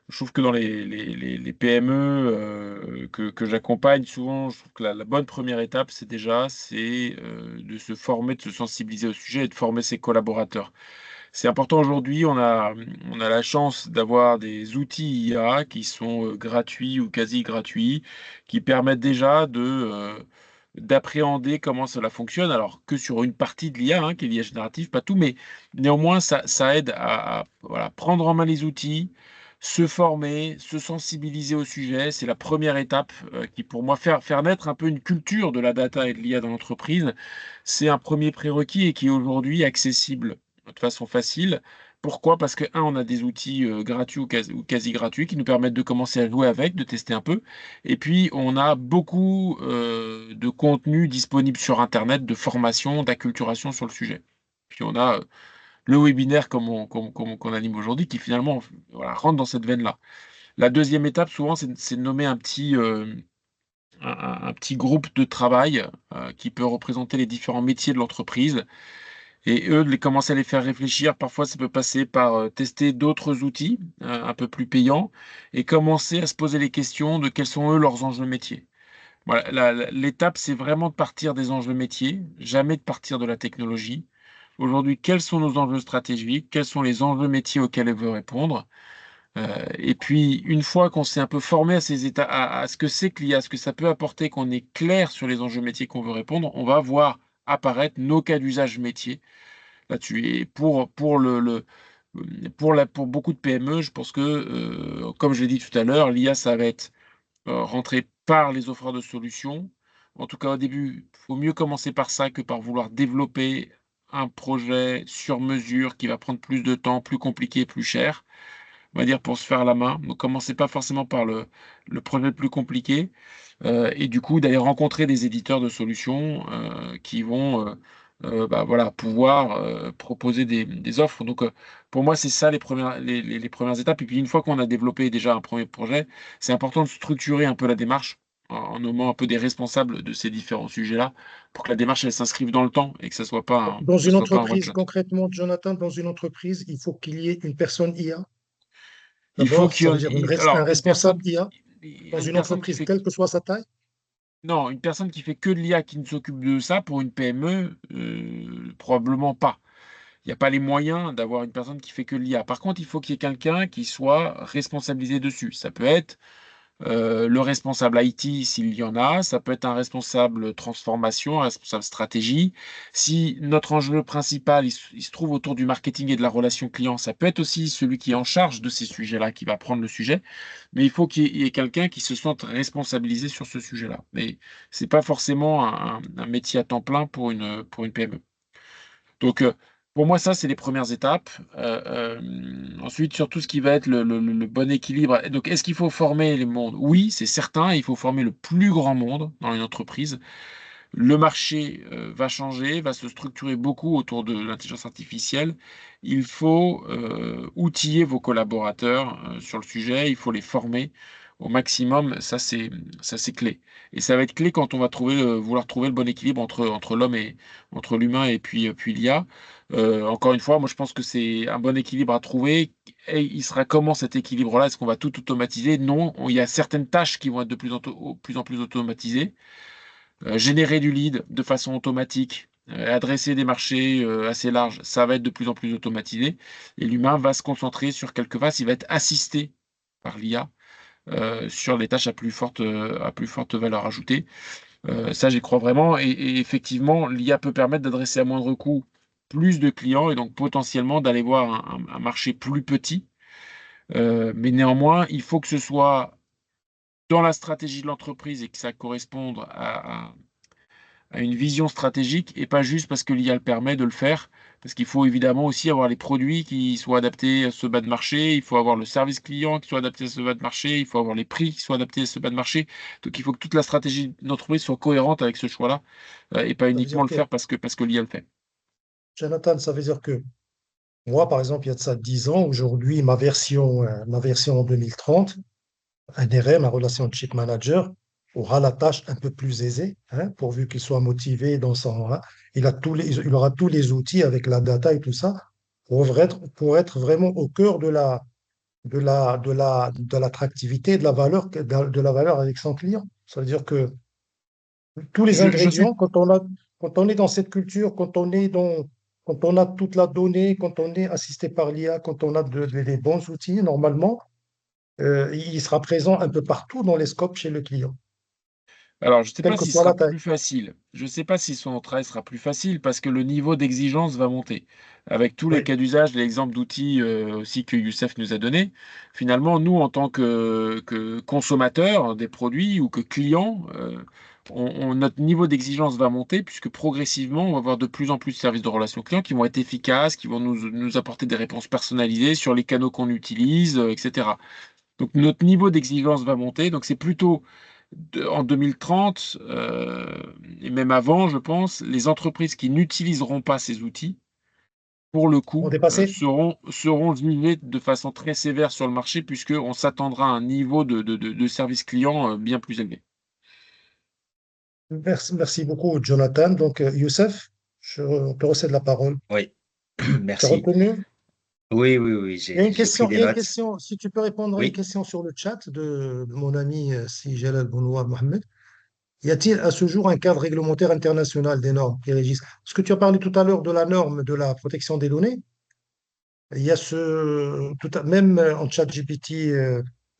Je trouve que dans les PME que j'accompagne, souvent, je trouve que la bonne première étape, c'est de se former, de se sensibiliser au sujet et de former ses collaborateurs. C'est important aujourd'hui, on a la chance d'avoir des outils IA qui sont gratuits ou quasi gratuits, qui permettent déjà d'appréhender comment cela fonctionne. Alors que sur une partie de l'IA, hein, qui est l'IA générative, pas tout, mais néanmoins, ça aide voilà, prendre en main les outils, se former, se sensibiliser au sujet. C'est la première étape qui, pour moi, faire naître un peu une culture de la data et de l'IA dans l'entreprise. C'est un premier prérequis et qui est aujourd'hui accessible de façon facile. Pourquoi? Parce que, un, on a des outils gratuits ou quasi gratuits qui nous permettent de commencer à jouer avec, de tester un peu. Et puis, on a beaucoup de contenu disponible sur Internet, de formation, d'acculturation sur le sujet. Puis, on a le webinaire qu'on anime aujourd'hui qui, finalement, voilà, rentre dans cette veine-là. La deuxième étape, souvent, c'est de nommer un petit groupe de travail qui peut représenter les différents métiers de l'entreprise et eux, de les commencer à les faire réfléchir. Parfois, ça peut passer par tester d'autres outils un peu plus payants et commencer à se poser les questions de quels sont eux leurs enjeux métiers. Voilà, l'étape, c'est vraiment de partir des enjeux métiers, jamais de partir de la technologie. Aujourd'hui, quels sont nos enjeux stratégiques? Quels sont les enjeux métiers auxquels elle veut répondre? Et puis, une fois qu'on s'est un peu formé à ces états, à ce que c'est que l'IA, ce que ça peut apporter, qu'on est clair sur les enjeux métiers qu'on veut répondre, on va voir apparaître nos cas d'usage métiers là-dessus. Et pour beaucoup de PME, je pense que, comme je l'ai dit tout à l'heure, l'IA, ça va être rentré par les offreurs de solutions. En tout cas, au début, il faut mieux commencer par ça que par vouloir développer un projet sur mesure qui va prendre plus de temps, plus compliqué, plus cher, on va dire, pour se faire la main. Donc, commencez pas forcément par le projet le plus compliqué. Et du coup, d'aller rencontrer des éditeurs de solutions qui vont bah, voilà, pouvoir proposer des offres. Donc, pour moi, c'est ça les premières étapes. Et puis, une fois qu'on a développé déjà un premier projet, c'est important de structurer un peu la démarche en nommant un peu des responsables de ces différents sujets-là pour que la démarche, elle s'inscrive dans le temps et que Dans ça une soit pas un entreprise, one-shot. concrètement, Jonathan, dans une entreprise, il faut qu'il y ait une personne IA. Il faut D'abord, qu'il y ça veut en dire un alors responsable IA dans une une personne qui entreprise, fait quelle que soit sa taille. non, une personne qui fait que de l'IA, qui ne s'occupe de ça pour une PME, probablement pas. Il n'y a pas les moyens d'avoir une personne qui fait que de l'IA. Par contre, il faut qu'il y ait quelqu'un qui soit responsabilisé dessus. Ça peut être le responsable IT s'il y en a, ça peut être un responsable transformation, un responsable stratégie. Si notre enjeu principal, il se trouve autour du marketing et de la relation client, ça peut être aussi celui qui est en charge de ces sujets-là, qui va prendre le sujet. Mais il faut qu'il y ait quelqu'un qui se sente responsabilisé sur ce sujet-là. Mais c'est pas forcément un métier à temps plein pour une PME. Donc, pour moi, ça, c'est les premières étapes. Ensuite, sur tout ce qui va être le bon équilibre. Donc, est-ce qu'il faut former les mondes? Oui, c'est certain. Il faut former le plus grand monde dans une entreprise. Le marché va changer, va se structurer beaucoup autour de l'intelligence artificielle. Il faut outiller vos collaborateurs sur le sujet. Il faut les former au maximum. Ça, c'est clé. Et ça va être clé quand on va vouloir trouver le bon équilibre entre l'homme et entre l'humain et puis l'IA. Encore une fois, moi je pense que c'est un bon équilibre à trouver. Et il sera comment cet équilibre-là? Est-ce qu'on va tout automatiser? Non, il y a certaines tâches qui vont être de plus en plus automatisées. Générer du lead de façon automatique, adresser des marchés assez larges, ça va être de plus en plus automatisé. Et l'humain va se concentrer sur quelques phases, il va être assisté par l'IA sur les tâches à plus forte valeur ajoutée. Ça, j'y crois vraiment. Et effectivement, l'IA peut permettre d'adresser à moindre coût plus de clients et donc potentiellement d'aller voir un marché plus petit. Mais néanmoins, il faut que ce soit dans la stratégie de l'entreprise et que ça corresponde à une vision stratégique et pas juste parce que l'IA le permet de le faire. Parce qu'il faut évidemment aussi avoir les produits qui soient adaptés à ce bas de marché, il faut avoir le service client qui soit adapté à ce bas de marché, il faut avoir les prix qui soient adaptés à ce bas de marché. Donc il faut que toute la stratégie d'entreprise soit cohérente avec ce choix-là et pas Ça veut uniquement dire le que, faire parce que l'IA le fait. Jonathan, ça veut dire que moi, par exemple, il y a de ça 10 ans, aujourd'hui, ma version en 2030, un RM, un relationship manager, aura la tâche un peu plus aisée, hein, pourvu qu'il soit motivé dans son, hein. Il aura tous les outils avec la data et tout ça pour être vraiment au cœur de l'attractivité, de la valeur avec son client. Ça veut dire que tous les Je suis ingrédients, quand on est dans cette culture, quand on a toute la donnée, quand on est assisté par l'IA, quand on a des bons outils, normalement, il sera présent un peu partout dans les scopes chez le client, Alors, je ne sais quelle pas que s'il soit sera la taille. plus facile. Je ne sais pas si son travail sera plus facile parce que le niveau d'exigence va monter. Avec tous les Oui, cas d'usage, l'exemple d'outils aussi que Youssef nous a donné, finalement, nous, en tant que consommateurs des produits ou que clients, notre niveau d'exigence va monter puisque progressivement, on va avoir de plus en plus de services de relations clients qui vont être efficaces, qui vont nous apporter des réponses personnalisées sur les canaux qu'on utilise, etc. Donc notre niveau d'exigence va monter. Donc c'est plutôt en 2030 et même avant, je pense, les entreprises qui n'utiliseront pas ces outils, pour le on coup, dépassé. seront jugées de façon très sévère sur le marché puisqu'on s'attendra à un niveau de service client bien plus élevé. Merci beaucoup, Jonathan. Donc, Youssef, je te recède la parole. Oui, Tu as merci. retenu? Oui, oui, oui, j'ai pris Il des y a une notes. question, si tu peux répondre à une Oui. question sur le chat de mon ami Si Jalal Bounoua Mohamed. Y a-t-il à ce jour un cadre réglementaire international des normes qui régissent? Parce que tu as parlé tout à l'heure de la norme de la protection des données. Il y a même en chat GPT,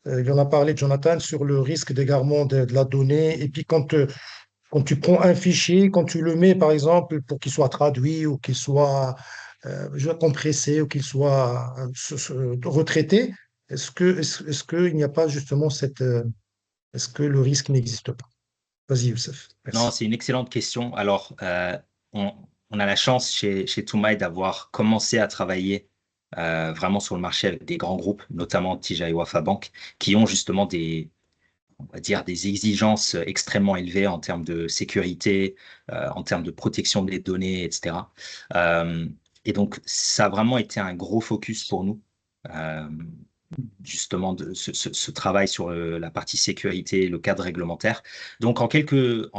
il en a parlé, Jonathan, sur le risque d'égarement de la donnée. Et puis quand tu prends un fichier, quand tu le mets, par exemple, pour qu'il soit traduit ou qu'il soit compressé ou qu'il soit retraité, est-ce qu'il n'y a pas justement est-ce que le risque n'existe pas? Vas-y, Youssef. Non, Merci. c'est une excellente question. Alors, on, on a la chance chez Toumaï d'avoir commencé à travailler vraiment sur le marché avec des grands groupes, notamment TJ Wafa Bank, qui ont justement on va dire, des exigences extrêmement élevées en termes de sécurité, en termes de protection des données, etc. Euh, et donc, ça a vraiment été un gros focus pour nous. Euh, Justement de ce travail sur la partie sécurité, le cadre réglementaire. Donc quelques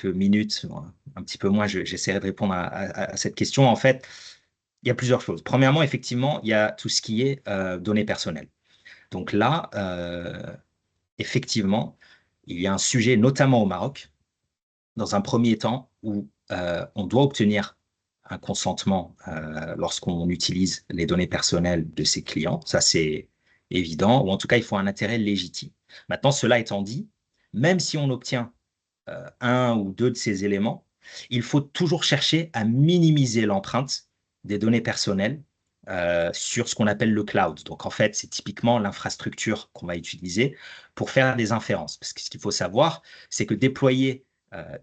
minutes, un petit peu moins, j'essaierai de répondre à cette question. En fait, il y a plusieurs choses. Premièrement, effectivement, il y a tout ce qui est données personnelles. Donc là, effectivement, il y a un sujet, notamment au Maroc, dans un premier temps, où on doit obtenir un consentement lorsqu'on utilise les données personnelles de ses clients. Ça, c'est évident, ou en tout cas, il faut un intérêt légitime. Maintenant, cela étant dit, même si on obtient un ou deux de ces éléments, il faut toujours chercher à minimiser l'empreinte des données personnelles sur ce qu'on appelle le cloud. Donc, en fait, c'est typiquement l'infrastructure qu'on va utiliser pour faire des inférences. Parce que ce qu'il faut savoir, c'est que déployer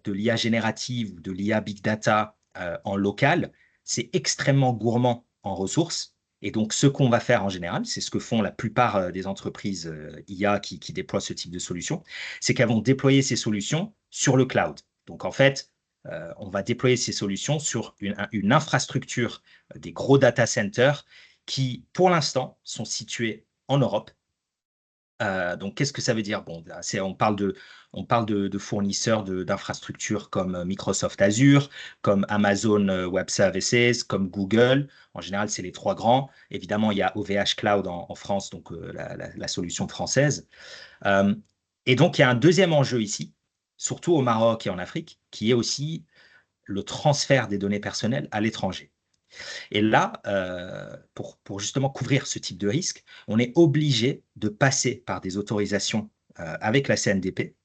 de l'IA générative ou de l'IA big data en local, c'est extrêmement gourmand en ressources. Et donc, ce qu'on va faire en général, c'est ce que font la plupart des entreprises IA qui déploient ce type de solutions, c'est qu'elles vont déployer ces solutions sur le cloud. Donc, en fait, on va déployer ces solutions sur une infrastructure des gros data centers qui, pour l'instant, sont situés en Europe. Donc, qu'est-ce que ça veut dire? Bon, on parle de fournisseurs d'infrastructures comme Microsoft Azure, comme Amazon Web Services, comme Google. En général, c'est les trois grands. Évidemment, il y a OVH Cloud en France, donc la solution française. Euh, et donc, il y a un deuxième enjeu ici, surtout au Maroc et en Afrique, qui est aussi le transfert des données personnelles à l'étranger. Et là, pour justement couvrir ce type de risque, on est obligé de passer par des autorisations avec la CNDP,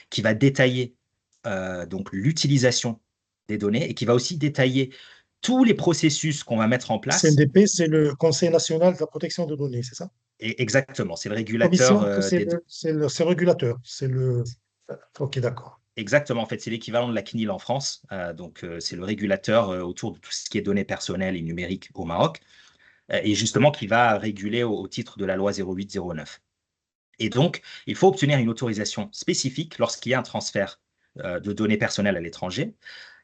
qui va détailler donc l'utilisation des données et qui va aussi détailler tous les processus qu'on va mettre en place. CNDP, c'est le Conseil national de la protection des données, c'est ça? Et exactement, c'est le régulateur Commission, des données. c'est le régulateur. Ok, d'accord. Exactement, en fait, c'est l'équivalent de la CNIL en France. Donc, c'est le régulateur autour de tout ce qui est données personnelles et numériques au Maroc, et justement qui va réguler au titre de la loi 0809. Et donc, il faut obtenir une autorisation spécifique lorsqu'il y a un transfert de données personnelles à l'étranger.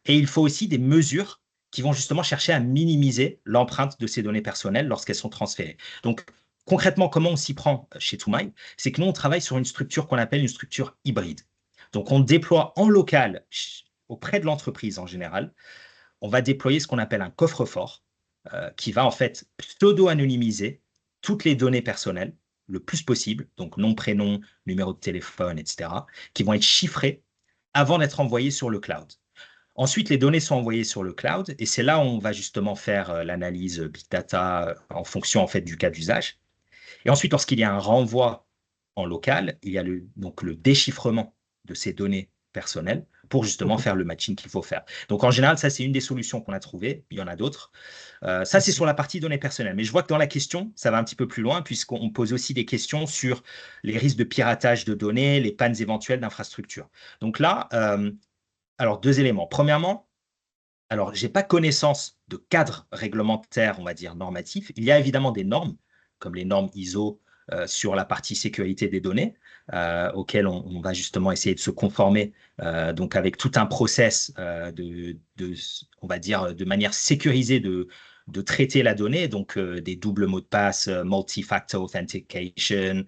Et il faut aussi des mesures qui vont justement chercher à minimiser l'empreinte de ces données personnelles lorsqu'elles sont transférées. Donc, concrètement, comment on s'y prend chez Toumaï? C'est que nous, on travaille sur une structure qu'on appelle une structure hybride. Donc, on déploie en local auprès de l'entreprise en général. On va déployer ce qu'on appelle un coffre-fort qui va en fait pseudo-anonymiser toutes les données personnelles le plus possible, donc nom, prénom, numéro de téléphone, etc., qui vont être chiffrées avant d'être envoyées sur le cloud. Ensuite, les données sont envoyées sur le cloud et c'est là où on va justement faire l'analyse big data en fonction en fait du cas d'usage. Et ensuite, lorsqu'il y a un renvoi en local, il y a donc le déchiffrement de ces données personnelles pour justement Ok, faire le matching qu'il faut faire. Donc en général, ça c'est une des solutions qu'on a trouvées. Il y en a d'autres. Ça c'est merci. sur la partie données personnelles. Mais je vois que dans la question, ça va un petit peu plus loin puisqu'on pose aussi des questions sur les risques de piratage de données, les pannes éventuelles d'infrastructures. Donc là, alors deux éléments. Premièrement, alors j'ai pas connaissance de cadre réglementaire, on va dire normatif. Il y a évidemment des normes, comme les normes ISO sur la partie sécurité des données, auxquelles on va justement essayer de se conformer, donc avec tout un process on va dire, de manière sécurisée de traiter la donnée, donc des doubles mots de passe, multi-factor authentication,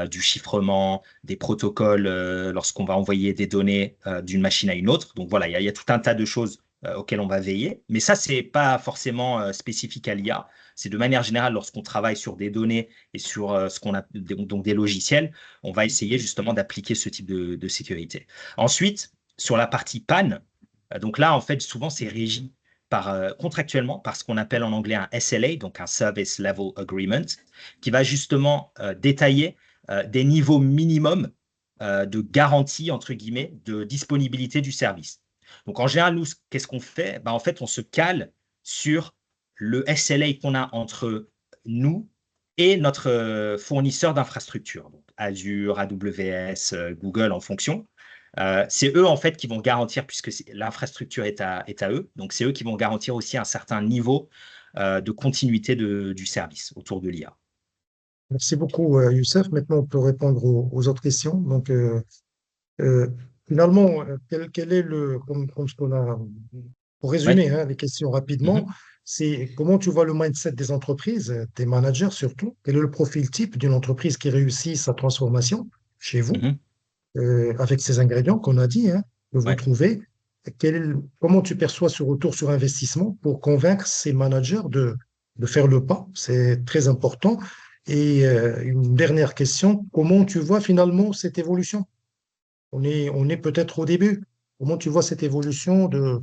du chiffrement, des protocoles lorsqu'on va envoyer des données d'une machine à une autre. Donc voilà, il y a tout un tas de choses auxquelles on va veiller. Mais ça, c'est pas forcément spécifique à l'IA. C'est de manière générale, lorsqu'on travaille sur des données et sur ce qu'on a donc des logiciels, on va essayer justement d'appliquer ce type de sécurité. Ensuite, sur la partie PAN, donc là, en fait, souvent, c'est régi contractuellement par ce qu'on appelle en anglais un SLA, donc un Service Level Agreement, qui va justement détailler des niveaux minimums de garantie, entre guillemets, de disponibilité du service. Donc, en général, nous, qu'est-ce qu'on fait? En fait, on se cale sur le SLA qu'on a entre nous et notre fournisseur d'infrastructure, donc Azure, AWS, Google en fonction. C'est eux, en fait, qui vont garantir, puisque l'infrastructure est à eux, donc c'est eux qui vont garantir aussi un certain niveau de continuité du service autour de l'IA. Merci beaucoup, Youssef. Maintenant, on peut répondre aux autres questions. Donc, euh, finalement, quel est comme ce qu'on a, pour Oui. résumer les questions rapidement, Mhm. c'est comment tu vois le mindset des entreprises, des managers surtout? Quel est le profil type d'une entreprise qui réussit sa transformation chez vous, Mhm. avec ces ingrédients qu'on a dit, que vous Ouais. trouvez? Comment tu perçois ce retour sur investissement pour convaincre ces managers de faire le pas? C'est très important. Et une dernière question, comment tu vois finalement cette évolution? On est peut-être au début. Comment tu vois cette évolution de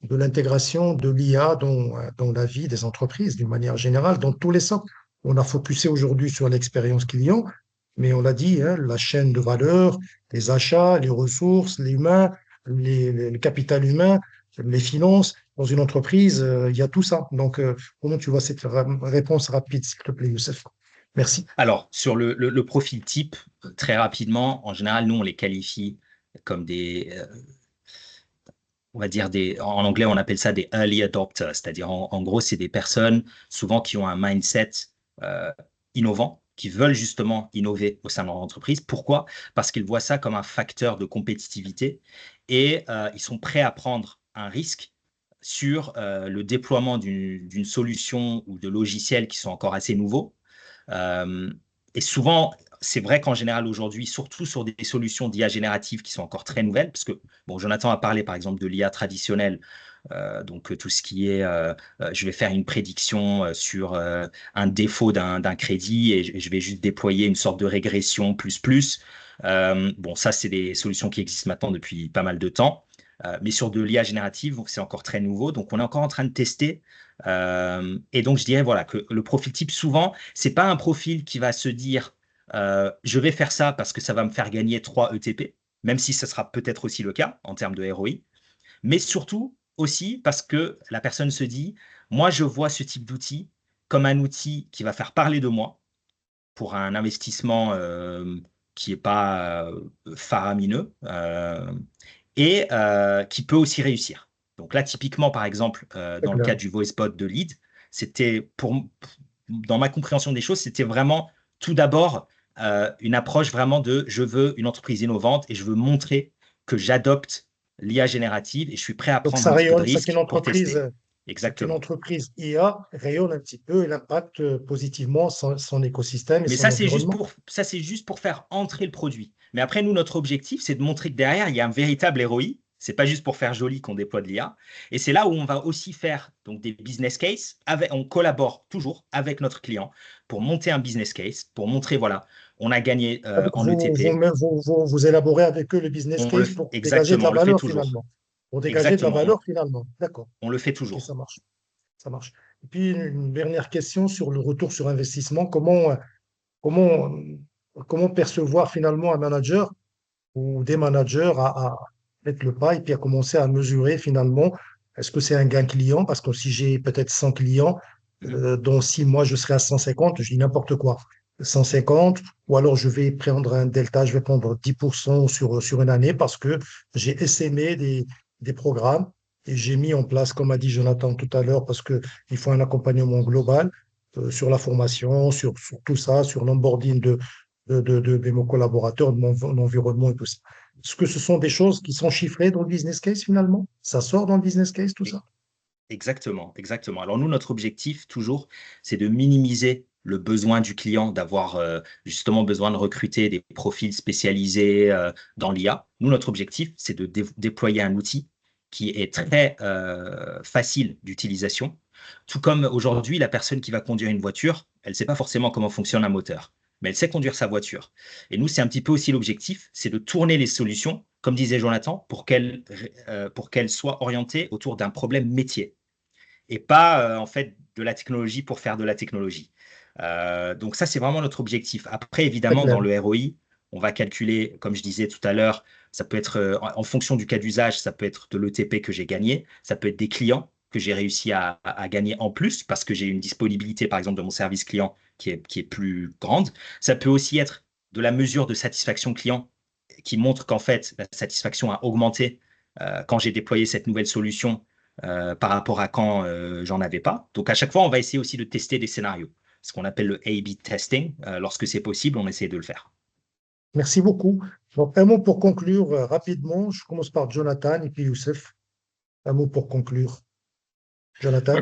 l'intégration de l'IA dans la vie des entreprises d'une manière générale, dans tous les secteurs? On a focusé aujourd'hui sur l'expérience client, mais on l'a dit, la chaîne de valeur, les achats, les ressources, l'humain, le capital humain, les finances. Dans une entreprise, il y a tout ça. Donc, comment tu vois cette réponse rapide, s'il te plaît, Youssef? Merci. Alors, sur le profil type, très rapidement, en général, nous, on les qualifie comme on va dire en anglais, on appelle ça des early adopters, c'est-à-dire en gros, c'est des personnes souvent qui ont un mindset euh, innovant, qui veulent justement innover au sein de leur entreprise. Pourquoi? Parce qu'ils voient ça comme un facteur de compétitivité et ils sont prêts à prendre un risque sur le déploiement d'une solution ou de logiciels qui sont encore assez nouveaux. Euh, et souvent, c'est vrai qu'en général aujourd'hui, surtout sur des solutions d'IA générative qui sont encore très nouvelles, parce que bon, Jonathan a parlé par exemple de l'IA traditionnelle, donc tout ce qui est, je vais faire une prédiction sur un défaut d'un crédit et je vais juste déployer une sorte de régression plus. Bon, ça, c'est des solutions qui existent maintenant depuis pas mal de temps. Mais sur de l'IA générative, c'est encore très nouveau. Donc, on est encore en train de tester. Et donc, je dirais voilà, que le profil type, souvent, c'est pas un profil qui va se dire Je vais faire ça parce que ça va me faire gagner 3 ETP, même si ce sera peut-être aussi le cas en termes de ROI, mais surtout aussi parce que la personne se dit, moi, je vois ce type d'outil comme un outil qui va faire parler de moi pour un investissement qui n'est pas faramineux et qui peut aussi réussir. Donc là, typiquement, par exemple, C'est dans le clair. cadre du VoiceBot de Lead, dans ma compréhension des choses, c'était vraiment tout d'abord une approche vraiment de je veux une entreprise innovante et je veux montrer que j'adopte l'IA générative et je suis prêt à Donc, prendre ça un petit peu de rayonne, risque pour tester. c'est une Exactement. entreprise IA rayonne un petit peu, elle impacte positivement son écosystème et Mais son environnement. ça, c'est juste pour faire entrer le produit. Mais après, nous, notre objectif, c'est de montrer que derrière, il y a un véritable ROI. C'est pas juste pour faire joli qu'on déploie de l'IA. Et c'est là où on va aussi faire donc, des business cases. On collabore toujours avec notre client pour monter un business case, pour montrer, voilà, on a gagné Donc, en ETP. vous élaborez avec eux le business case pour dégager de Exactement, la on le fait valeur toujours. finalement. Pour dégager de la Exactement, valeur finalement. D'accord. on le fait Ok, toujours. ça marche. Ça marche. Et puis, une dernière question sur le retour sur investissement. Comment, comment percevoir finalement un manager ou des managers à mettre le pas et puis à commencer à mesurer finalement, est-ce que c'est un gain client? Parce que si j'ai peut-être 100 clients, Mhm. dans 6 mois, je serai à 150, je dis n'importe quoi. 150, ou alors je vais prendre un delta, je vais prendre 10% sur une année parce que j'ai essaimé des programmes et j'ai mis en place, comme a dit Jonathan tout à l'heure, parce qu'il faut un accompagnement global sur la formation, sur tout ça, sur l'onboarding de mes collaborateurs, de mon environnement et tout ça. Est-ce que ce sont des choses qui sont chiffrées dans le business case finalement? Ça sort dans le business case, tout ça? Exactement, exactement. Alors nous, notre objectif toujours, c'est de minimiser le besoin du client d'avoir justement besoin de recruter des profils spécialisés dans l'IA. Nous, notre objectif, c'est de déployer un outil qui est très facile d'utilisation. Tout comme aujourd'hui, la personne qui va conduire une voiture, elle ne sait pas forcément comment fonctionne un moteur, mais elle sait conduire sa voiture. Et nous, c'est un petit peu aussi l'objectif, c'est de tourner les solutions, comme disait Jonathan, pour qu'elles soient orientées autour d'un problème métier et pas en fait de la technologie pour faire de la technologie. Donc ça, c'est vraiment notre objectif. Après, C'est évidemment, clair. dans le ROI, on va calculer, comme je disais tout à l'heure, ça peut être en fonction du cas d'usage, ça peut être de l'ETP que j'ai gagné, ça peut être des clients que j'ai réussi à gagner en plus parce que j'ai une disponibilité, par exemple, de mon service client qui est plus grande. Ça peut aussi être de la mesure de satisfaction client qui montre qu'en fait, la satisfaction a augmenté quand j'ai déployé cette nouvelle solution par rapport à quand j'en avais pas. Donc à chaque fois, on va essayer aussi de tester des scénarios, ce qu'on appelle le A/B testing. Lorsque c'est possible, on essaie de le faire. Merci beaucoup. Donc, un mot pour conclure rapidement. Je commence par Jonathan et puis Youssef. Un mot pour conclure. Bah, Jonathan?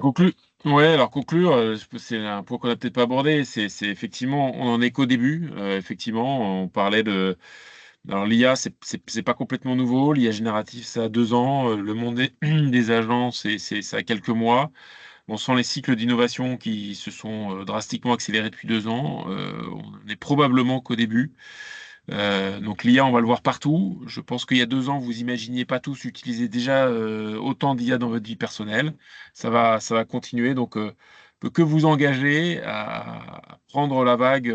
ouais, alors conclure, c'est un point qu'on n'a peut-être pas abordé. C'est effectivement, on en est qu'au début. Effectivement, on parlait de. Alors l'IA, c'est pas complètement nouveau. L'IA générative, ça a 2 ans. Le monde des agents, ça a quelques mois. On sent les cycles d'innovation qui se sont drastiquement accélérés depuis 2 ans. On n'est probablement qu'au début. Donc l'IA, on va le voir partout. Je pense qu'il y a 2 ans, vous imaginiez pas tous utiliser déjà autant d'IA dans votre vie personnelle. Ça va continuer. Donc, peut que vous engager à prendre la vague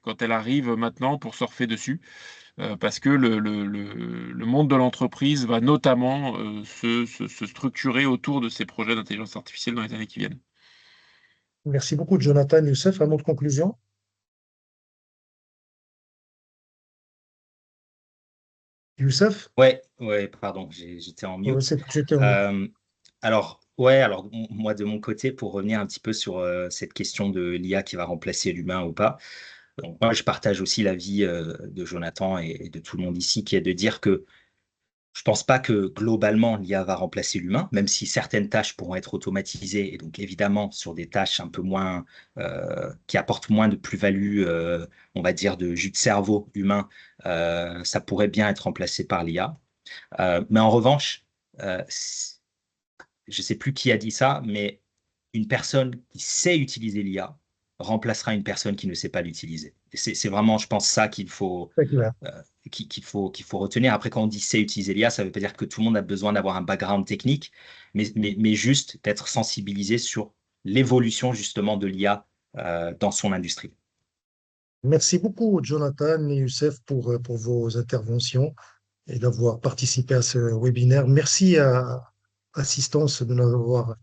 quand elle arrive maintenant pour surfer dessus, parce que le monde de l'entreprise va notamment se structurer autour de ces projets d'intelligence artificielle dans les années qui viennent. Merci beaucoup, Jonathan. Youssef, un mot de conclusion? Youssef? Ouais, ouais, pardon, j'étais en mute. J'étais en mute. Euh, alors, moi de mon côté, pour revenir un petit peu sur cette question de l'IA qui va remplacer l'humain ou pas, donc moi je partage aussi l'avis de Jonathan et de tout le monde ici, qui est de dire que je pense pas que globalement l'IA va remplacer l'humain, même si certaines tâches pourront être automatisées et donc évidemment sur des tâches un peu moins qui apportent moins de plus-value, on va dire de jus de cerveau humain, ça pourrait bien être remplacé par l'IA. Mais en revanche, je sais plus qui a dit ça, mais une personne qui sait utiliser l'IA remplacera une personne qui ne sait pas l'utiliser. Et c'est vraiment, je pense, ça C'est clair. qu'il faut retenir. Après, quand on dit sait utiliser l'IA, ça ne veut pas dire que tout le monde a besoin d'avoir un background technique, mais juste d'être sensibilisé sur l'évolution justement de l'IA dans son industrie. Merci beaucoup, Jonathan et Youssef, pour vos interventions et d'avoir participé à ce webinaire. Merci à Assistance de nous avoir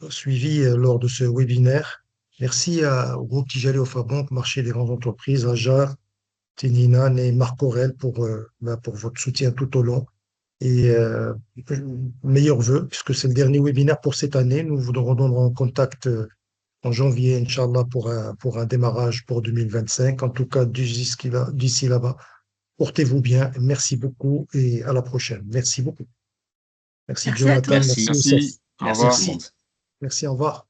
suivis lors de ce webinaire. Merci au groupe Tijari Bank, Marché des grandes entreprises, Aja, Teninan et Marc Aurel pour votre soutien tout au long. Et meilleurs vœux, puisque c'est le dernier webinaire pour cette année. Nous vous redonnerons contact en janvier, Inch'Allah, pour un démarrage pour 2025. En tout cas, d'ici là-bas, portez-vous bien. Merci beaucoup et à la prochaine. Merci beaucoup. Merci Merci à Jonathan, tous. merci Merci. Youssef. Merci, au Merci tout revoir. le Merci. monde. Merci, au revoir.